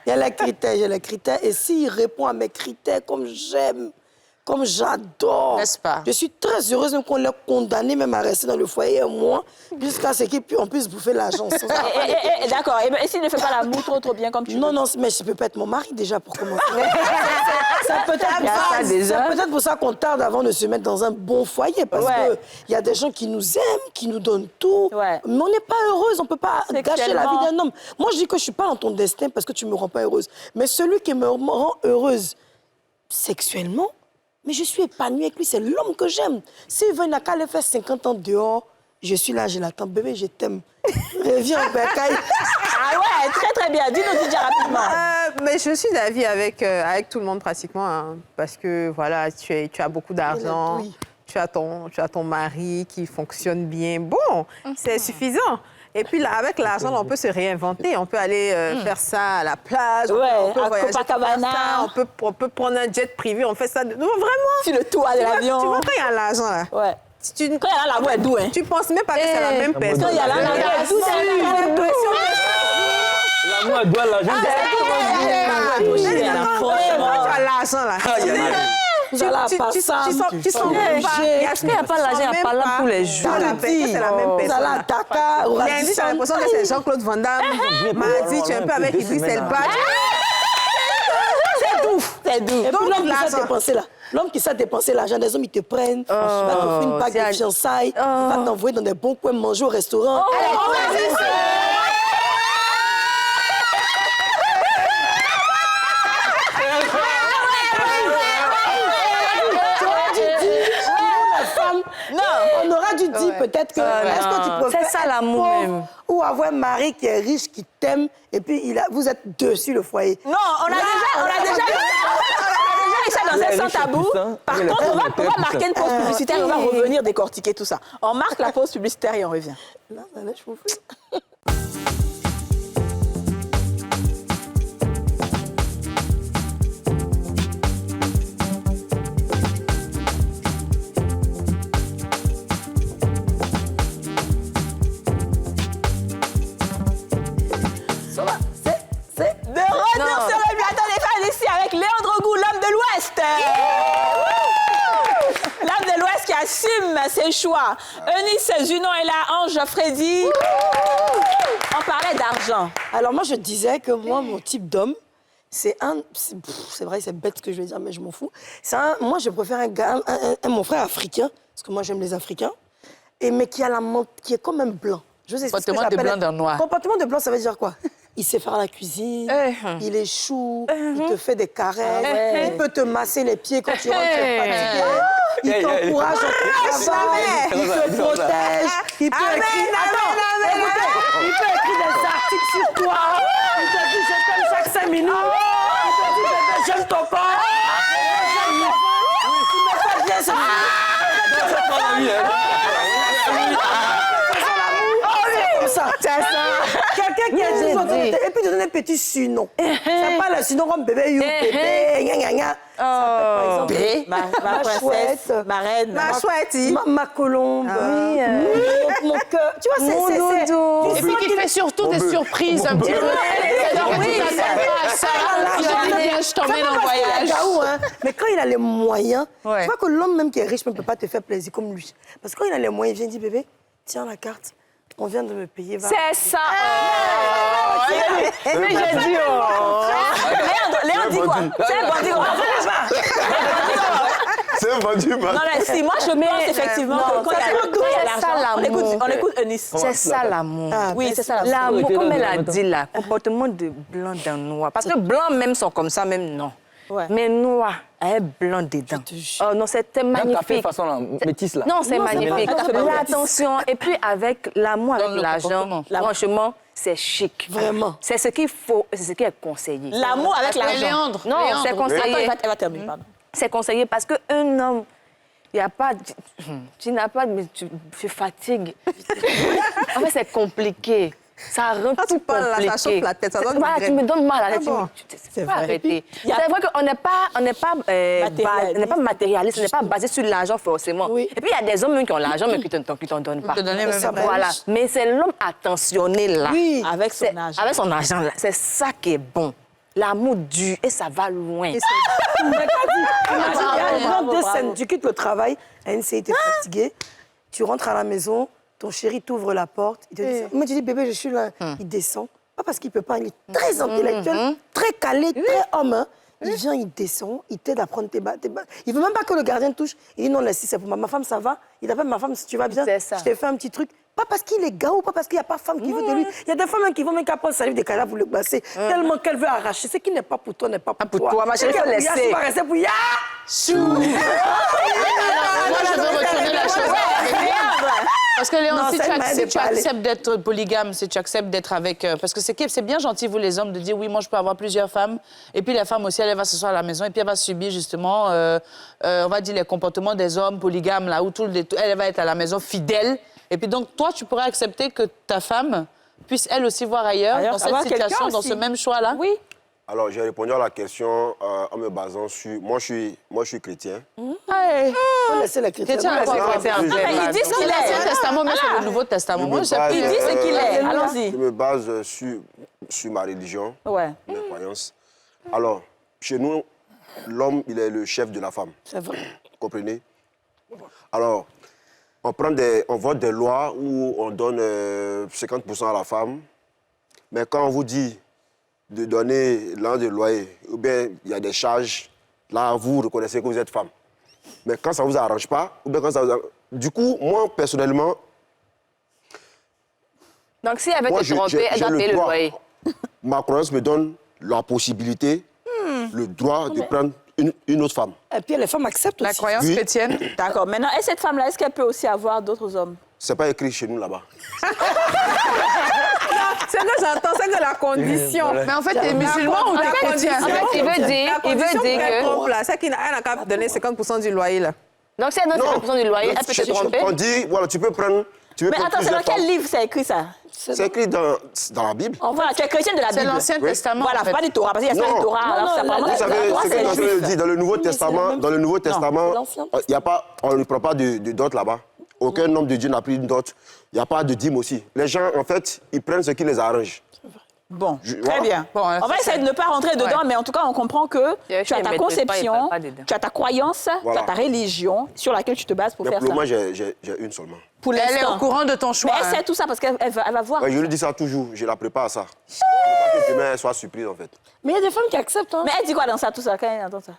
y a les critères. Et s'il répond à mes critères comme j'aime, comme j'adore, n'est-ce pas? Je suis très heureuse même qu'on l'ait condamné même à rester dans le foyer un mois jusqu'à ce qu'il puisse bouffer l'argent. D'accord. Et s'il ne fait pas l'amour trop bien comme tu veux? Non, mais je ne peux pas être mon mari déjà pour commencer. C'est peut-être pour ça qu'on tarde avant de se mettre dans un bon foyer. Parce qu'il y a des gens qui nous aiment, qui nous donnent tout. Mais on n'est pas heureuse, on ne peut pas gâcher la vie d'un homme. Moi, je dis que je ne suis pas dans ton destin parce que tu ne me rends pas heureuse. Mais celui qui me rend heureuse sexuellement, mais je suis épanouie avec lui, c'est l'homme que j'aime. S'il veut, il n'a qu'à le faire 50 ans dehors. Je suis là, je l'attends. Bébé, je t'aime. Reviens, Bercaille. Ah ouais, très bien. Dis-nous déjà rapidement. Mais je suis d'avis avec tout le monde pratiquement. Hein, parce que voilà, tu as beaucoup d'argent. Oui. Tu as ton mari qui fonctionne bien. Bon, c'est suffisant. Et puis, là, avec l'argent, on peut se réinventer. On peut aller faire ça à la plage. On peut voyager Copacabana. On peut prendre un jet privé. On fait ça. Non, vraiment. Sur le toit de l'avion. Tu vois, quand il y a l'argent, là. Ouais. Quand il y a l'amour, elle doux, hein. Tu penses même pas que c'est la même personne. Quand il y a l'amour, elle doux, c'est l'impression que... L'amour, elle doit l'argent. Quand tu as l'argent, là. Vous allez à Passam, est-ce qu'il n'y a pas l'argent à parler pour les jours? C'est la même personne. Vous allez à Dakar, au Lundi, j'ai l'impression que c'est Jean-Claude Van Damme. Mardi, tu es un peu avec Idriss Elba. C'est doux. Et puis l'homme qui sait dépenser l'argent des hommes, ils te prennent. Il va t'offrir une bague de fiançailles. Il va t'envoyer dans des bons coins manger au restaurant. On aura dû dire peut-être que... Est-ce que tu préfères c'est ça l'amour même. Ou avoir un mari qui est riche, qui t'aime, et puis vous êtes deux sur le foyer? Non, on a déjà ça dans un sans tabou. Par contre, on va marquer une pause publicitaire et on va revenir décortiquer tout ça. On marque la pause publicitaire et on revient. Non, je m'en fous. Assume ses choix. Eunice Junon est là, Ange Freddy. On parlait d'argent. Alors moi, je disais que moi, mon type d'homme, c'est vrai, c'est bête ce que je vais dire, mais je m'en fous. Moi, je préfère mon frère africain, parce que moi, j'aime les Africains, mais qui est comme un blanc. Comportement de blanc d'un noir. Comportement de blanc, ça veut dire quoi? Il sait faire la cuisine, il est chou, il te fait des caresses, il peut te masser les pieds quand tu rentres fatigué, il t'encourage dans ton travail, il te protège, il peut écrire... il peut écrire des articles sur toi, il te dit je t'aime chaque 5 minutes, il te dit bébé j'aime ton corps, tu me fais bien ce quelqu'un qui a dit, et puis te donner un petit surnom. Ça parle un surnom comme bébé, bébé, gna gna. Par exemple, ma princesse, ma reine, ma chouette, ma colombe, mon cœur. Tu vois, c'est... Et puis qui fait surtout des surprises un petit peu. Je t'emmène en voyage. Mais quand il a les moyens, tu vois que l'homme même qui est riche ne peut pas te faire plaisir comme lui. Parce que quand il a les moyens, il vient dire, bébé, tiens la carte. On vient de me payer. C'est ça. Mais j'ai dit, Léon dit quoi? C'est un vendu, man. Non, mais si moi je pense effectivement que quand il y a l'argent, on écoute Eunice. C'est ça l'amour. Oui, c'est ça l'amour. Comme elle a dit là, comportement de blanc d'un noir. Parce que blanc même sont comme ça, même non. mais noir, avec blanc dedans. Oh non, c'était magnifique. Café façon là, métisse là. Non, c'est magnifique. L'attention, et puis avec l'amour, avec l'argent, franchement, c'est chic. Vraiment. C'est ce qu'il faut, c'est ce qui est conseillé. L'amour avec l'argent. Léandre. Non, c'est conseillé. Elle va terminer, pardon. C'est conseillé parce qu'un homme, il n'y a pas... Tu n'as pas... Mais tu fatigues. En fait, c'est compliqué. Ça rend tout compliqué. Là, ça chauffe la tête, ça donne voilà, tu me donnes mal à la tête. bon. C'est pas arrêter. C'est vrai qu'on n'est pas matérialiste, on n'est pas basé sur l'argent forcément. Oui. Et puis, il y a des hommes même qui ont l'argent, mais qui ne t'en donnent pas. Voilà. Mais c'est l'homme attentionné là. Oui, avec son argent. Avec son argent là. C'est ça qui est bon. L'amour dure et ça va loin. Deux scènes. Tu quittes le travail, Anne-C, t'es fatiguée, tu rentres à la maison, ton chéri t'ouvre la porte, il te dit, moi tu dis bébé je suis là, il descend, pas parce qu'il peut pas, il est très intellectuel, très calé, très homme, hein. Il vient, il descend, il t'aide à prendre tes bas. Il veut même pas que le gardien touche. Il dit non, laisse, c'est pour ma femme, ça va. Il t'appelle ma femme, si tu vas bien, je t'ai fait un petit truc. Pas parce qu'il est gars ou pas parce qu'il n'y a pas de femme qui veut de lui. Il y a des femmes qui vont même qu'apprendre salive des cadavres pour le placer. Tellement qu'elle veut arracher. Ce qui n'est pas pour toi n'est pas pour toi. Ma chérie, il faut laisser. Tu vas rester pour ya. Moi, je veux retourner la chose. Parce que Léon, si tu acceptes d'être polygame, si tu acceptes d'être avec... parce que c'est bien gentil, vous les hommes, de dire oui, moi je peux avoir plusieurs femmes. Et puis la femme aussi, elle va s'asseoir à la maison et puis elle va subir justement, on va dire, les comportements des hommes polygames, là où elle va être à la maison fidèle. Et puis donc, toi, tu pourrais accepter que ta femme puisse elle aussi voir ailleurs dans cette situation, dans ce même choix-là? Oui. Alors, j'ai répondu à la question en me basant sur... Moi, je suis chrétien. Laissez les chrétiens. Il dit ce qu'il est. L'Ancien Testament, mais c'est le Nouveau Testament. Moi, il dit ce qu'il est. Allons-y. Je me base sur ma religion, mes croyances. Alors, chez nous, l'homme, il est le chef de la femme. C'est vrai. Vous comprenez? Alors, on vote des lois où on donne 50% à la femme. Mais quand on vous dit de donner l'an de loyer, ou bien il y a des charges, là, vous reconnaissez que vous êtes femme. Mais quand ça ne vous arrange pas, ou bien quand ça vous arrange... Du coup, moi, personnellement... Donc, si elle veut te tromper, elle doit payer le loyer. Ma croyance me donne la possibilité, le droit de prendre une autre femme. Et puis les femmes acceptent aussi. La croyance chrétienne. D'accord. Maintenant, et cette femme-là, est-ce qu'elle peut aussi avoir d'autres hommes? C'est pas écrit chez nous là-bas. Ce que j'entends, c'est que la condition. Mais en fait, t'es musulman ou t'es chrétien? En fait, il veut dire que... C'est qu'il n'a qu'à donner 50% du loyer, là. Donc, si elle donne 50% du loyer, elle peut te tromper? On dit, voilà, tu peux prendre... Mais attends, c'est dans quel livre c'est écrit ça? C'est écrit dans la Bible. Voilà, tu es chrétienne de la Bible. C'est l'Ancien Testament. Voilà, pas du Torah, parce qu'il y a ça du Torah. Vous savez, ce que je dis, dans le Nouveau Testament, on ne prend pas de dot là-bas. Aucun homme de Dieu n'a pris une dot. Il n'y a pas de dîme aussi. Les gens, en fait, ils prennent ce qui les arrange. Bon, très bien. Bon, on va essayer de ne pas rentrer dedans, mais en tout cas, on comprend que tu as ta conception, tu as ta croyance, tu as ta religion sur laquelle tu te bases pour faire ça. Moi, j'ai une seulement. Pour elle est au courant de ton choix. Mais elle sait tout ça parce qu'elle va voir. Ouais, je lui dis ça toujours, je la prépare à ça. Je ne veux pas que demain, elle soit surprise, en fait. Mais il y a des femmes qui acceptent. Hein. Mais elle dit quoi dans ça, tout ça, quand elle entend ça?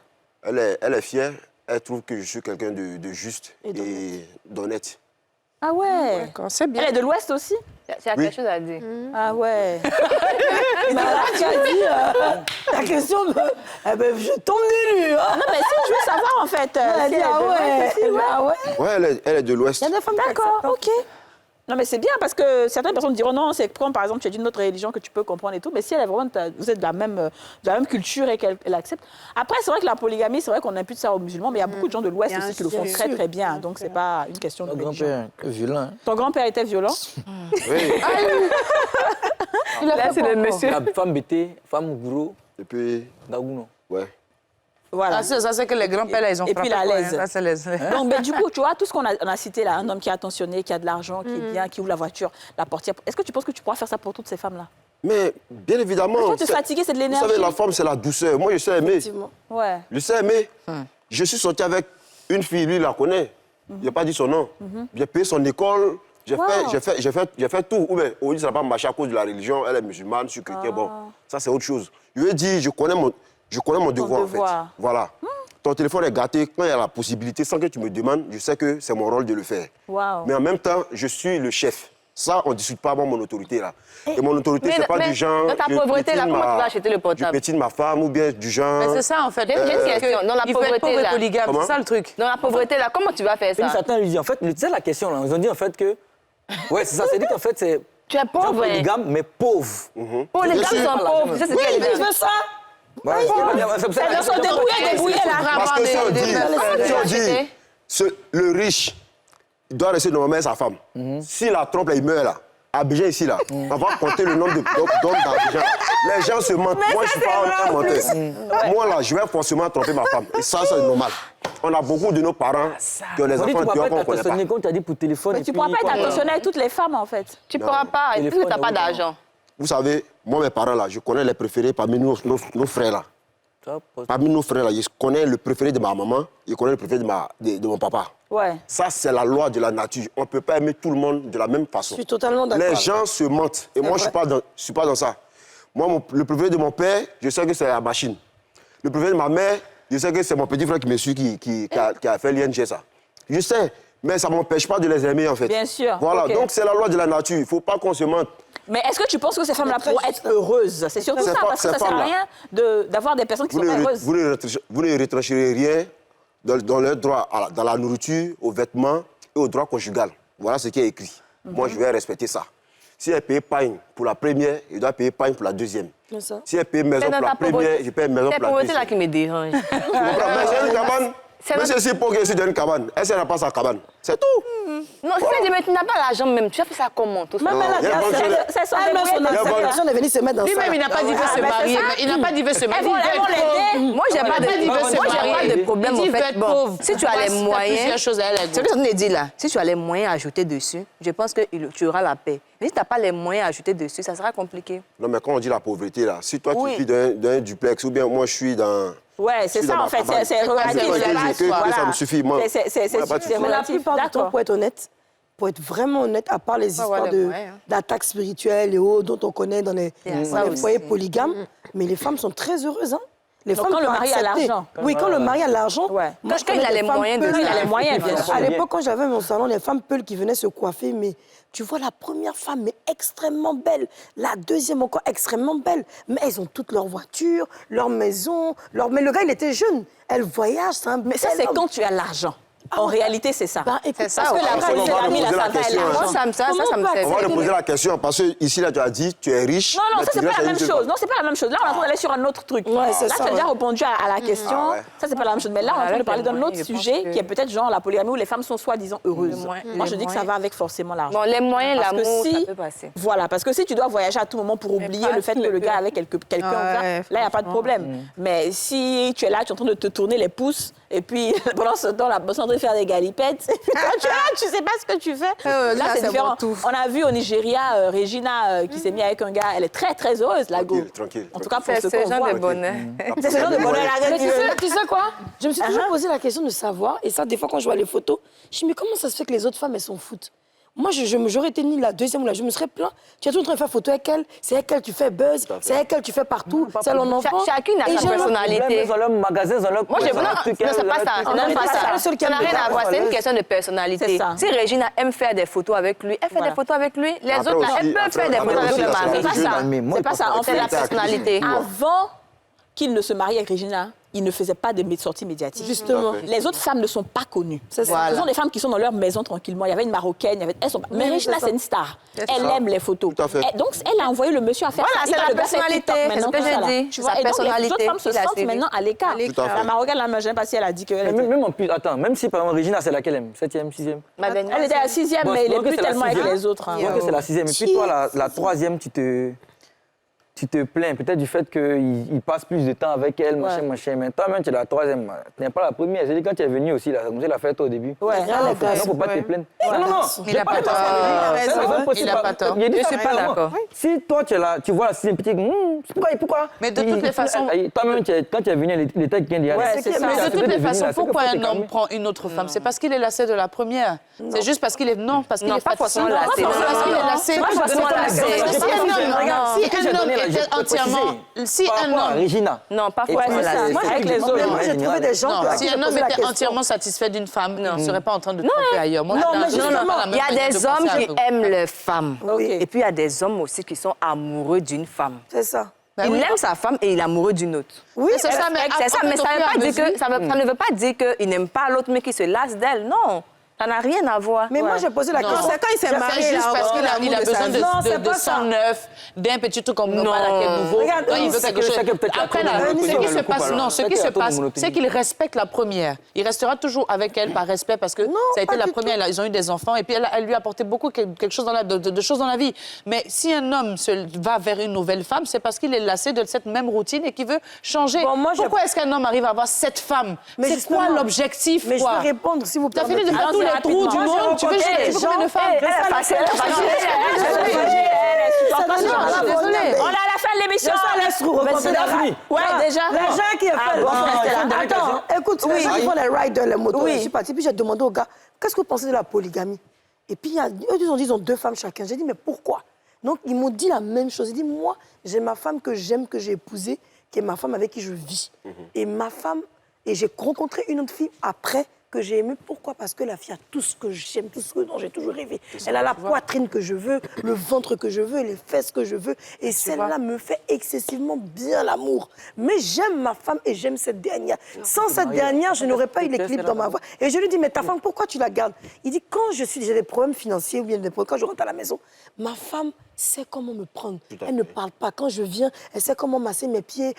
Elle est fière, elle trouve que je suis quelqu'un de juste et d'honnête. Ah ouais, c'est bien. Elle est de l'Ouest aussi? Tu as quelque chose à dire. Ah ouais. Mais là, tu as dit, la question, je tombe des nues. Hein. Non, mais si, je veux savoir en fait. Elle dit, ah ouais. Ouais, elle est de l'Ouest. Il y a des femmes qui acceptent. D'accord, ok. Non, mais c'est bien parce que certaines personnes diront non, c'est comme par exemple tu es d'une autre religion que tu peux comprendre et tout, mais si elle est vraiment, vous êtes de la même culture et qu'elle accepte. Après, c'est vrai que la polygamie, c'est vrai qu'on impute ça aux musulmans, mais il y a beaucoup de gens de l'Ouest aussi qui le font très très bien, donc c'est pas une question de religion. Ton grand-père, violent. Ton grand-père était violent? Oui. Là, c'est le monsieur. La femme bêtée, femme gros, Et puis, Gagouno. ouais. Voilà. Ça, c'est que les grands-pères, là, ils ont Et puis la frappé, laise. Ça, c'est laise. Donc, mais du coup, tu vois, tout ce qu'on a cité là, un homme qui est attentionné, qui a de l'argent, qui est bien, qui ouvre la voiture, la portière. Est-ce que tu penses que tu pourras faire ça pour toutes ces femmes-là? Mais bien évidemment. Toi, te fatiguer, c'est de l'énergie. Vous savez, la femme, c'est la douceur. Moi, je sais aimer. Ouais. Je sais aimer. Je suis sorti avec une fille, lui, il la connaît. Il n'a pas dit son nom. J'ai payé son école. J'ai fait tout. Ou bien, aujourd'hui, ça n'a pas marché à cause de la religion. Elle est musulmane, je suis chrétien. Bon, ça, c'est autre chose. Je lui ai dit, je connais mon devoir, en fait. Voilà. Ton téléphone est gâté. Quand il y a la possibilité, sans que tu me demandes, je sais que c'est mon rôle de le faire. Wow. Mais en même temps, je suis le chef. Ça, on ne discute pas, moi, mon autorité, là. Et mon autorité, c'est pas du genre... Dans ta pauvreté, là, comment tu vas acheter le portable? Je pétine ma femme ou bien du genre... Mais c'est ça, en fait. J'ai une question. Dans la pauvreté, là... polygame, c'est ça le truc. Dans la pauvreté, là, comment tu vas faire ça? Puis certains lui disent, en fait, tu sais la question, là, ils ont dit en fait que... Ouais, c'est ça, c'est dit qu'en fait, c'est... Tu es pauvre, genre polygame, mais pauvre. Oh, les femmes sont pauvres. Ça, c'est Oui, mais je veux ça. Ouais, Elles se sont débrouillées là. Parce que si on dit, le riche doit rester normalement avec sa femme. Si la trompe, là, il meurt là, à Abidjan ici là, on va compter le nombre d'hommes d'Abidjan. Les gens se mentent. Moi, je suis pas un menteur. Moi là, je vais forcément tromper ma femme. Et ça, c'est normal. On a beaucoup de nos parents qui ont les enfants qui ne connaissent pas. Comme tu as dit pour téléphone. Mais tu ne pourras pas être attentionné avec toutes les femmes en fait. Tu ne pourras pas, et puis tu n'as pas d'argent. Vous savez, moi, mes parents là, je connais les préférés parmi nos frères là. Parmi nos frères là, je connais le préféré de ma maman, je connais le préféré de mon papa. Ouais. Ça, c'est la loi de la nature. On ne peut pas aimer tout le monde de la même façon. Je suis totalement d'accord. Les gens se mentent. Et moi, je ne suis pas dans ça. Moi, le préféré de mon père, je sais que c'est la machine. Le préféré de ma mère, je sais que c'est mon petit frère qui me suit, qui a fait l'ING, ça. Je sais, mais ça ne m'empêche pas de les aimer, en fait. Bien sûr. Voilà, Okay. donc c'est la loi de la nature. Il ne faut pas qu'on se mente. Mais est-ce que tu penses que ces femmes-là pourront être heureuses? C'est surtout ça, parce que ça ne sert à rien d'avoir des personnes qui sont pas heureuses. Vous ne retrancherez rien dans leur droit dans la nourriture, aux vêtements et au droit conjugal. Voilà ce qui est écrit. Moi, je vais respecter ça. Si elle paye pagne pour la première, il doit payer pagne pour la deuxième. Si elle paye maison pour la première, je paye maison pour la deuxième. C'est la pauvreté là qui me dérange. Mais j'ai une cabane. Mais c'est si pour que je suis dans une cabane. Elle n'a pas sa cabane. C'est tout. Non, si tu n'as pas l'argent même, tu as fait ça comment tout ça? Même c'est son personne est venue se mettre dans ça. Lui-même, il n'a pas dit qu'il veut se marier. Il n'a pas dit qu'il veut se marier. Moi, j'ai pas de problème en fait. Bon, si tu as les moyens, c'est ce que je te dis là. Si tu as les moyens à ajouter dessus, je pense que tu auras la paix. Mais si tu n'as pas les moyens à ajouter dessus, ça sera compliqué. Non, mais quand on dit la pauvreté là, si toi tu vis d'un duplex ou bien moi je suis dans... Ouais, c'est ça en fait, c'est relatif. Ça me suffit, moi. C'est Mais la plupart du temps, pour être honnête, pour être vraiment honnête, à part les histoires d'attaques spirituelles et autres dont on connaît dans les foyers polygames, mais les femmes sont très heureuses. Hein. Les femmes quand le mari a l'argent. Oui, quand le mari a l'argent. Ouais. Quand il a les moyens de... Il a les moyens, bien sûr. À l'époque, quand j'avais mon salon, les femmes peules qui venaient se coiffer, mais tu vois, la première femme est extrêmement belle, la deuxième encore extrêmement belle, mais elles ont toutes leurs voitures, leur maison, mais le gars, il était jeune. Elle voyage, c'est un bel Mais ça, c'est homme. quand tu as l'argent. En réalité, c'est ça. C'est ça, parce que la femme, c'est l'ami, la femme, elle a l'argent. Ça me fait. On va te poser la question parce que ici là tu as dit tu es riche. Non, ça c'est pas la même chose. Non, c'est pas la même chose. Là, on est en train d'aller sur un autre truc. Ouais, Là, tu as déjà répondu à la question. Ça, c'est pas la même chose. Mais là, on est en train de parler d'un autre sujet qui est peut-être genre la polygamie où les femmes sont soi-disant heureuses. Moi, je dis que ça va avec forcément l'argent. Bon, les moyens, Parce que l'amour, si- ça peut passer. Voilà, parce que si tu dois voyager à tout moment pour oublier le fait que le gars avec quelqu'un, là, il n'y a pas de problème. Mais si tu es là, tu es en train de te tourner les pouces, et puis pendant ce temps, la bosse est en train de faire des galipettes, et puis toi, tu es là, tu sais pas ce que tu fais. Là, c'est différent. On a vu au Nigeria, Regina qui s'est mise avec un gars, elle est très, très heureuse, la go. Tranquille. En tout cas, pour ce C'est qu'on genre voit. de bonheur. C'est ce genre de bonheur. Mais tu sais quoi? Je me suis toujours posé la question de savoir, et ça, des fois, quand je vois les photos, je me dis, mais comment ça se fait que les autres femmes, elles s'en foutent? Moi, j'aurais été ni la deuxième ou la... Je me serais plaint. Tu es toujours en train de faire photo avec elle, c'est avec elle tu fais buzz, c'est avec elle tu fais partout, c'est ton enfant. Chacune a sa personnalité. Ils ont leur magasin, ils ont leur... Moi, non, c'est pas ça. C'est même pas ça. Ça n'a rien à voir. C'est une question de personnalité. C'est ça. Si Regina aime faire des photos avec lui, elle fait des photos avec lui. Les autres, là, elles peuvent faire des photos avec le mari. C'est pas ça. C'est pas ça. En C'est fait, la personnalité. avant qu'il ne se marie avec Regina, il ne faisait pas de sorties médiatiques. Justement. Les autres femmes ne sont pas connues. Ce Voilà. sont des femmes qui sont dans leur maison tranquillement. Il y avait une Marocaine, elles sont... Mais Regina, c'est une star. Elle aime les photos. Tout à fait. Donc, elle a envoyé le monsieur à faire Voilà, ça. c'est la Le gars fait personnalité. TikTok maintenant, C'est ce que tout j'ai ça, là. dit. Tu Sa vois, et donc, les personnalité, autres femmes se il a sentent suivi. maintenant à l'écart. Tout à fait. La Marocaine, là, je ne sais pas si elle a dit qu'elle était... Même en plus, attends, même si par exemple Regina c'est laquelle aime 7e, 6e. Elle était à 6e, mais il n'est plus tellement avec les autres. hein. Ok, c'est la 6e. Et puis toi, la 3e, tu te plains peut-être du fait qu'il passe plus de temps avec elle, machin. Mais toi-même, tu es la 3e. Tu n'es pas la première. J'ai dit quand tu es venue aussi, là, comme ça, la fête au début. Ouais, Il ne faut pas te plaindre. Non. Il n'a pas tort. Il n'a pas tort. Je Je suis pas d'accord. Si toi, tu es là, tu vois la 6e, puis tu dis, Pourquoi? Mais de toutes les façons... Toi-même, quand tu es venu, l'État qui vient dire... Mais de toutes les façons, pourquoi un homme prend une autre femme? C'est parce qu'il est lassé de la première. C'est juste parce qu'il est... Non, parce qu'il est fatigué. Non, parce qu'il est lassé. Pas forcément lassé. Si un homme... Regina. Non, pas forcément lassé. Avec les autres. Moi, j'ai trouvé des gens... Si un homme était entièrement satisfait d'une femme, il ne serait pas en train de tromper ailleurs. Non, il y a des hommes qui aiment les femmes. Et puis il y a des hommes aussi qui sont amoureux d'une femme. C'est ça. Il aime sa femme et il est amoureux d'une autre. Oui, c'est ça, mais ça ne veut pas dire qu'il n'aime pas l'autre, mais qu'il se lasse d'elle. Non. Ça n'a rien à voir. Mais moi, j'ai posé la question. C'est quand il s'est marié, c'est juste parce qu'il a besoin de ça. sang neuf, d'un petit truc comme normal à quel nouveau. Regarde, il veut quelque chose. Après, ce qui se passe, non, ce qui se passe, c'est qu'il respecte la première. Il restera toujours avec elle par respect parce que ça a été la première. Ils ont eu des enfants et puis elle lui a apporté beaucoup quelque chose de choses dans la vie. Mais si un homme va vers une nouvelle femme, c'est parce qu'il est lassé de cette même routine et qu'il veut changer. Pourquoi est-ce qu'un homme arrive à avoir 7 femmes? C'est quoi l'objectif? Mais je vais répondre, si vous T'as permettez. fini de faire tous les trous du monde. Tu veux combien de femmes? On est à la fin de l'émission. Ouais, déjà. Les gens qui Attends, écoute, les gens qui font les rides, les motos, je suis partie, puis j'ai demandé aux gars, qu'est-ce que vous pensez de la polygamie? Et puis, eux, ils ont 2 femmes chacun. J'ai dit, mais pourquoi? Donc, ils m'ont dit la même chose. Ils disent, moi, j'ai ma femme que j'aime, que j'ai épousée, qui est ma femme avec qui je vis. Et ma femme, et j'ai rencontré une autre fille après, que j'ai aimé. Pourquoi? Parce que la fille a tout ce que j'aime, tout ce dont j'ai toujours rêvé. Elle a la poitrine que je veux, le ventre que je veux, les fesses que je veux. Et celle-là me fait excessivement bien l'amour. Mais j'aime ma femme et j'aime cette dernière. Sans cette dernière, je n'aurais pas eu l'équilibre dans ma voix. Et je lui dis, mais ta femme, pourquoi tu la gardes? Il dit, quand j'ai des problèmes financiers ou bien des problèmes, quand je rentre à la maison, ma femme sait comment me prendre. Elle ne parle pas. Quand je viens, elle sait comment masser mes pieds.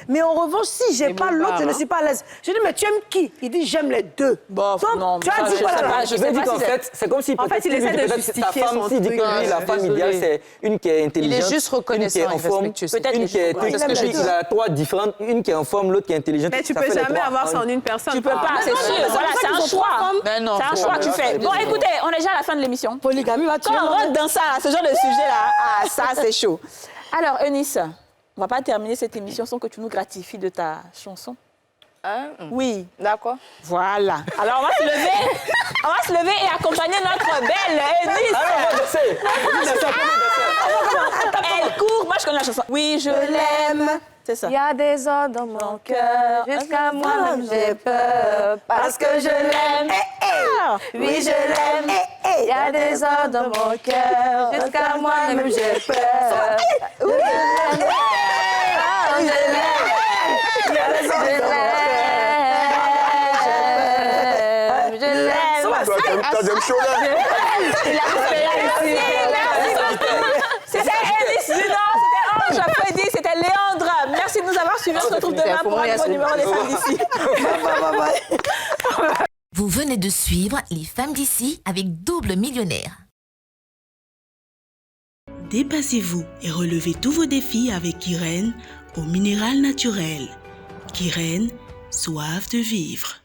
Mais en revanche, si j'ai pas l'autre, je ne suis pas à l'aise. Je dis, mais tu aimes qui? Il dit, j'aime les deux. Bof, non, tu as dit quoi là? Je veux dire qu'en fait, c'est comme si peut-être il essaie de justifier sa femme, s'il dit que lui, la femme idéale, c'est une qui est intelligente, il est juste reconnaissant, une qui est en forme, peut-être une qui est... Il a 3 différentes, une qui est en forme, l'autre qui est intelligente. Mais tu peux jamais avoir ça en une personne. Tu peux pas, c'est sûr. Voilà, c'est un choix. C'est un choix que tu fais. Bon, écoutez, on est déjà à la fin de l'émission. Polygamie, va tuer. Quand on rentre dans ça, ce genre de sujet-là, ça, c'est chaud. Alors, Eunice, on va pas terminer cette émission sans que tu nous gratifies de ta chanson. Oui. D'accord. Voilà. Alors, on va se lever et accompagner notre belle Eunice. Elle court. Moi, je connais la chanson. Oui, je l'aime. C'est ça. Il y a des ordres dans mon cœur, jusqu'à moi-même j'ai peur, parce que je l'aime. Oui, je l'aime. Il y a des ordres dans mon cœur, jusqu'à moi-même j'ai peur. Je l'aime. Je l'aime. Il y a des ordres dans mon cœur. Je l'aime. Troisième show là. C'était Eunice Dunant, c'était Ange Freddy, c'était Léandre. Merci de nous avoir suivis. On se retrouve demain pour un nouveau numéro des Femmes d'ici. Vous venez de suivre Les Femmes d'ici avec Double Millionnaire. Dépassez-vous et relevez tous vos défis avec Irène au minéral naturel. Irène, soif de vivre.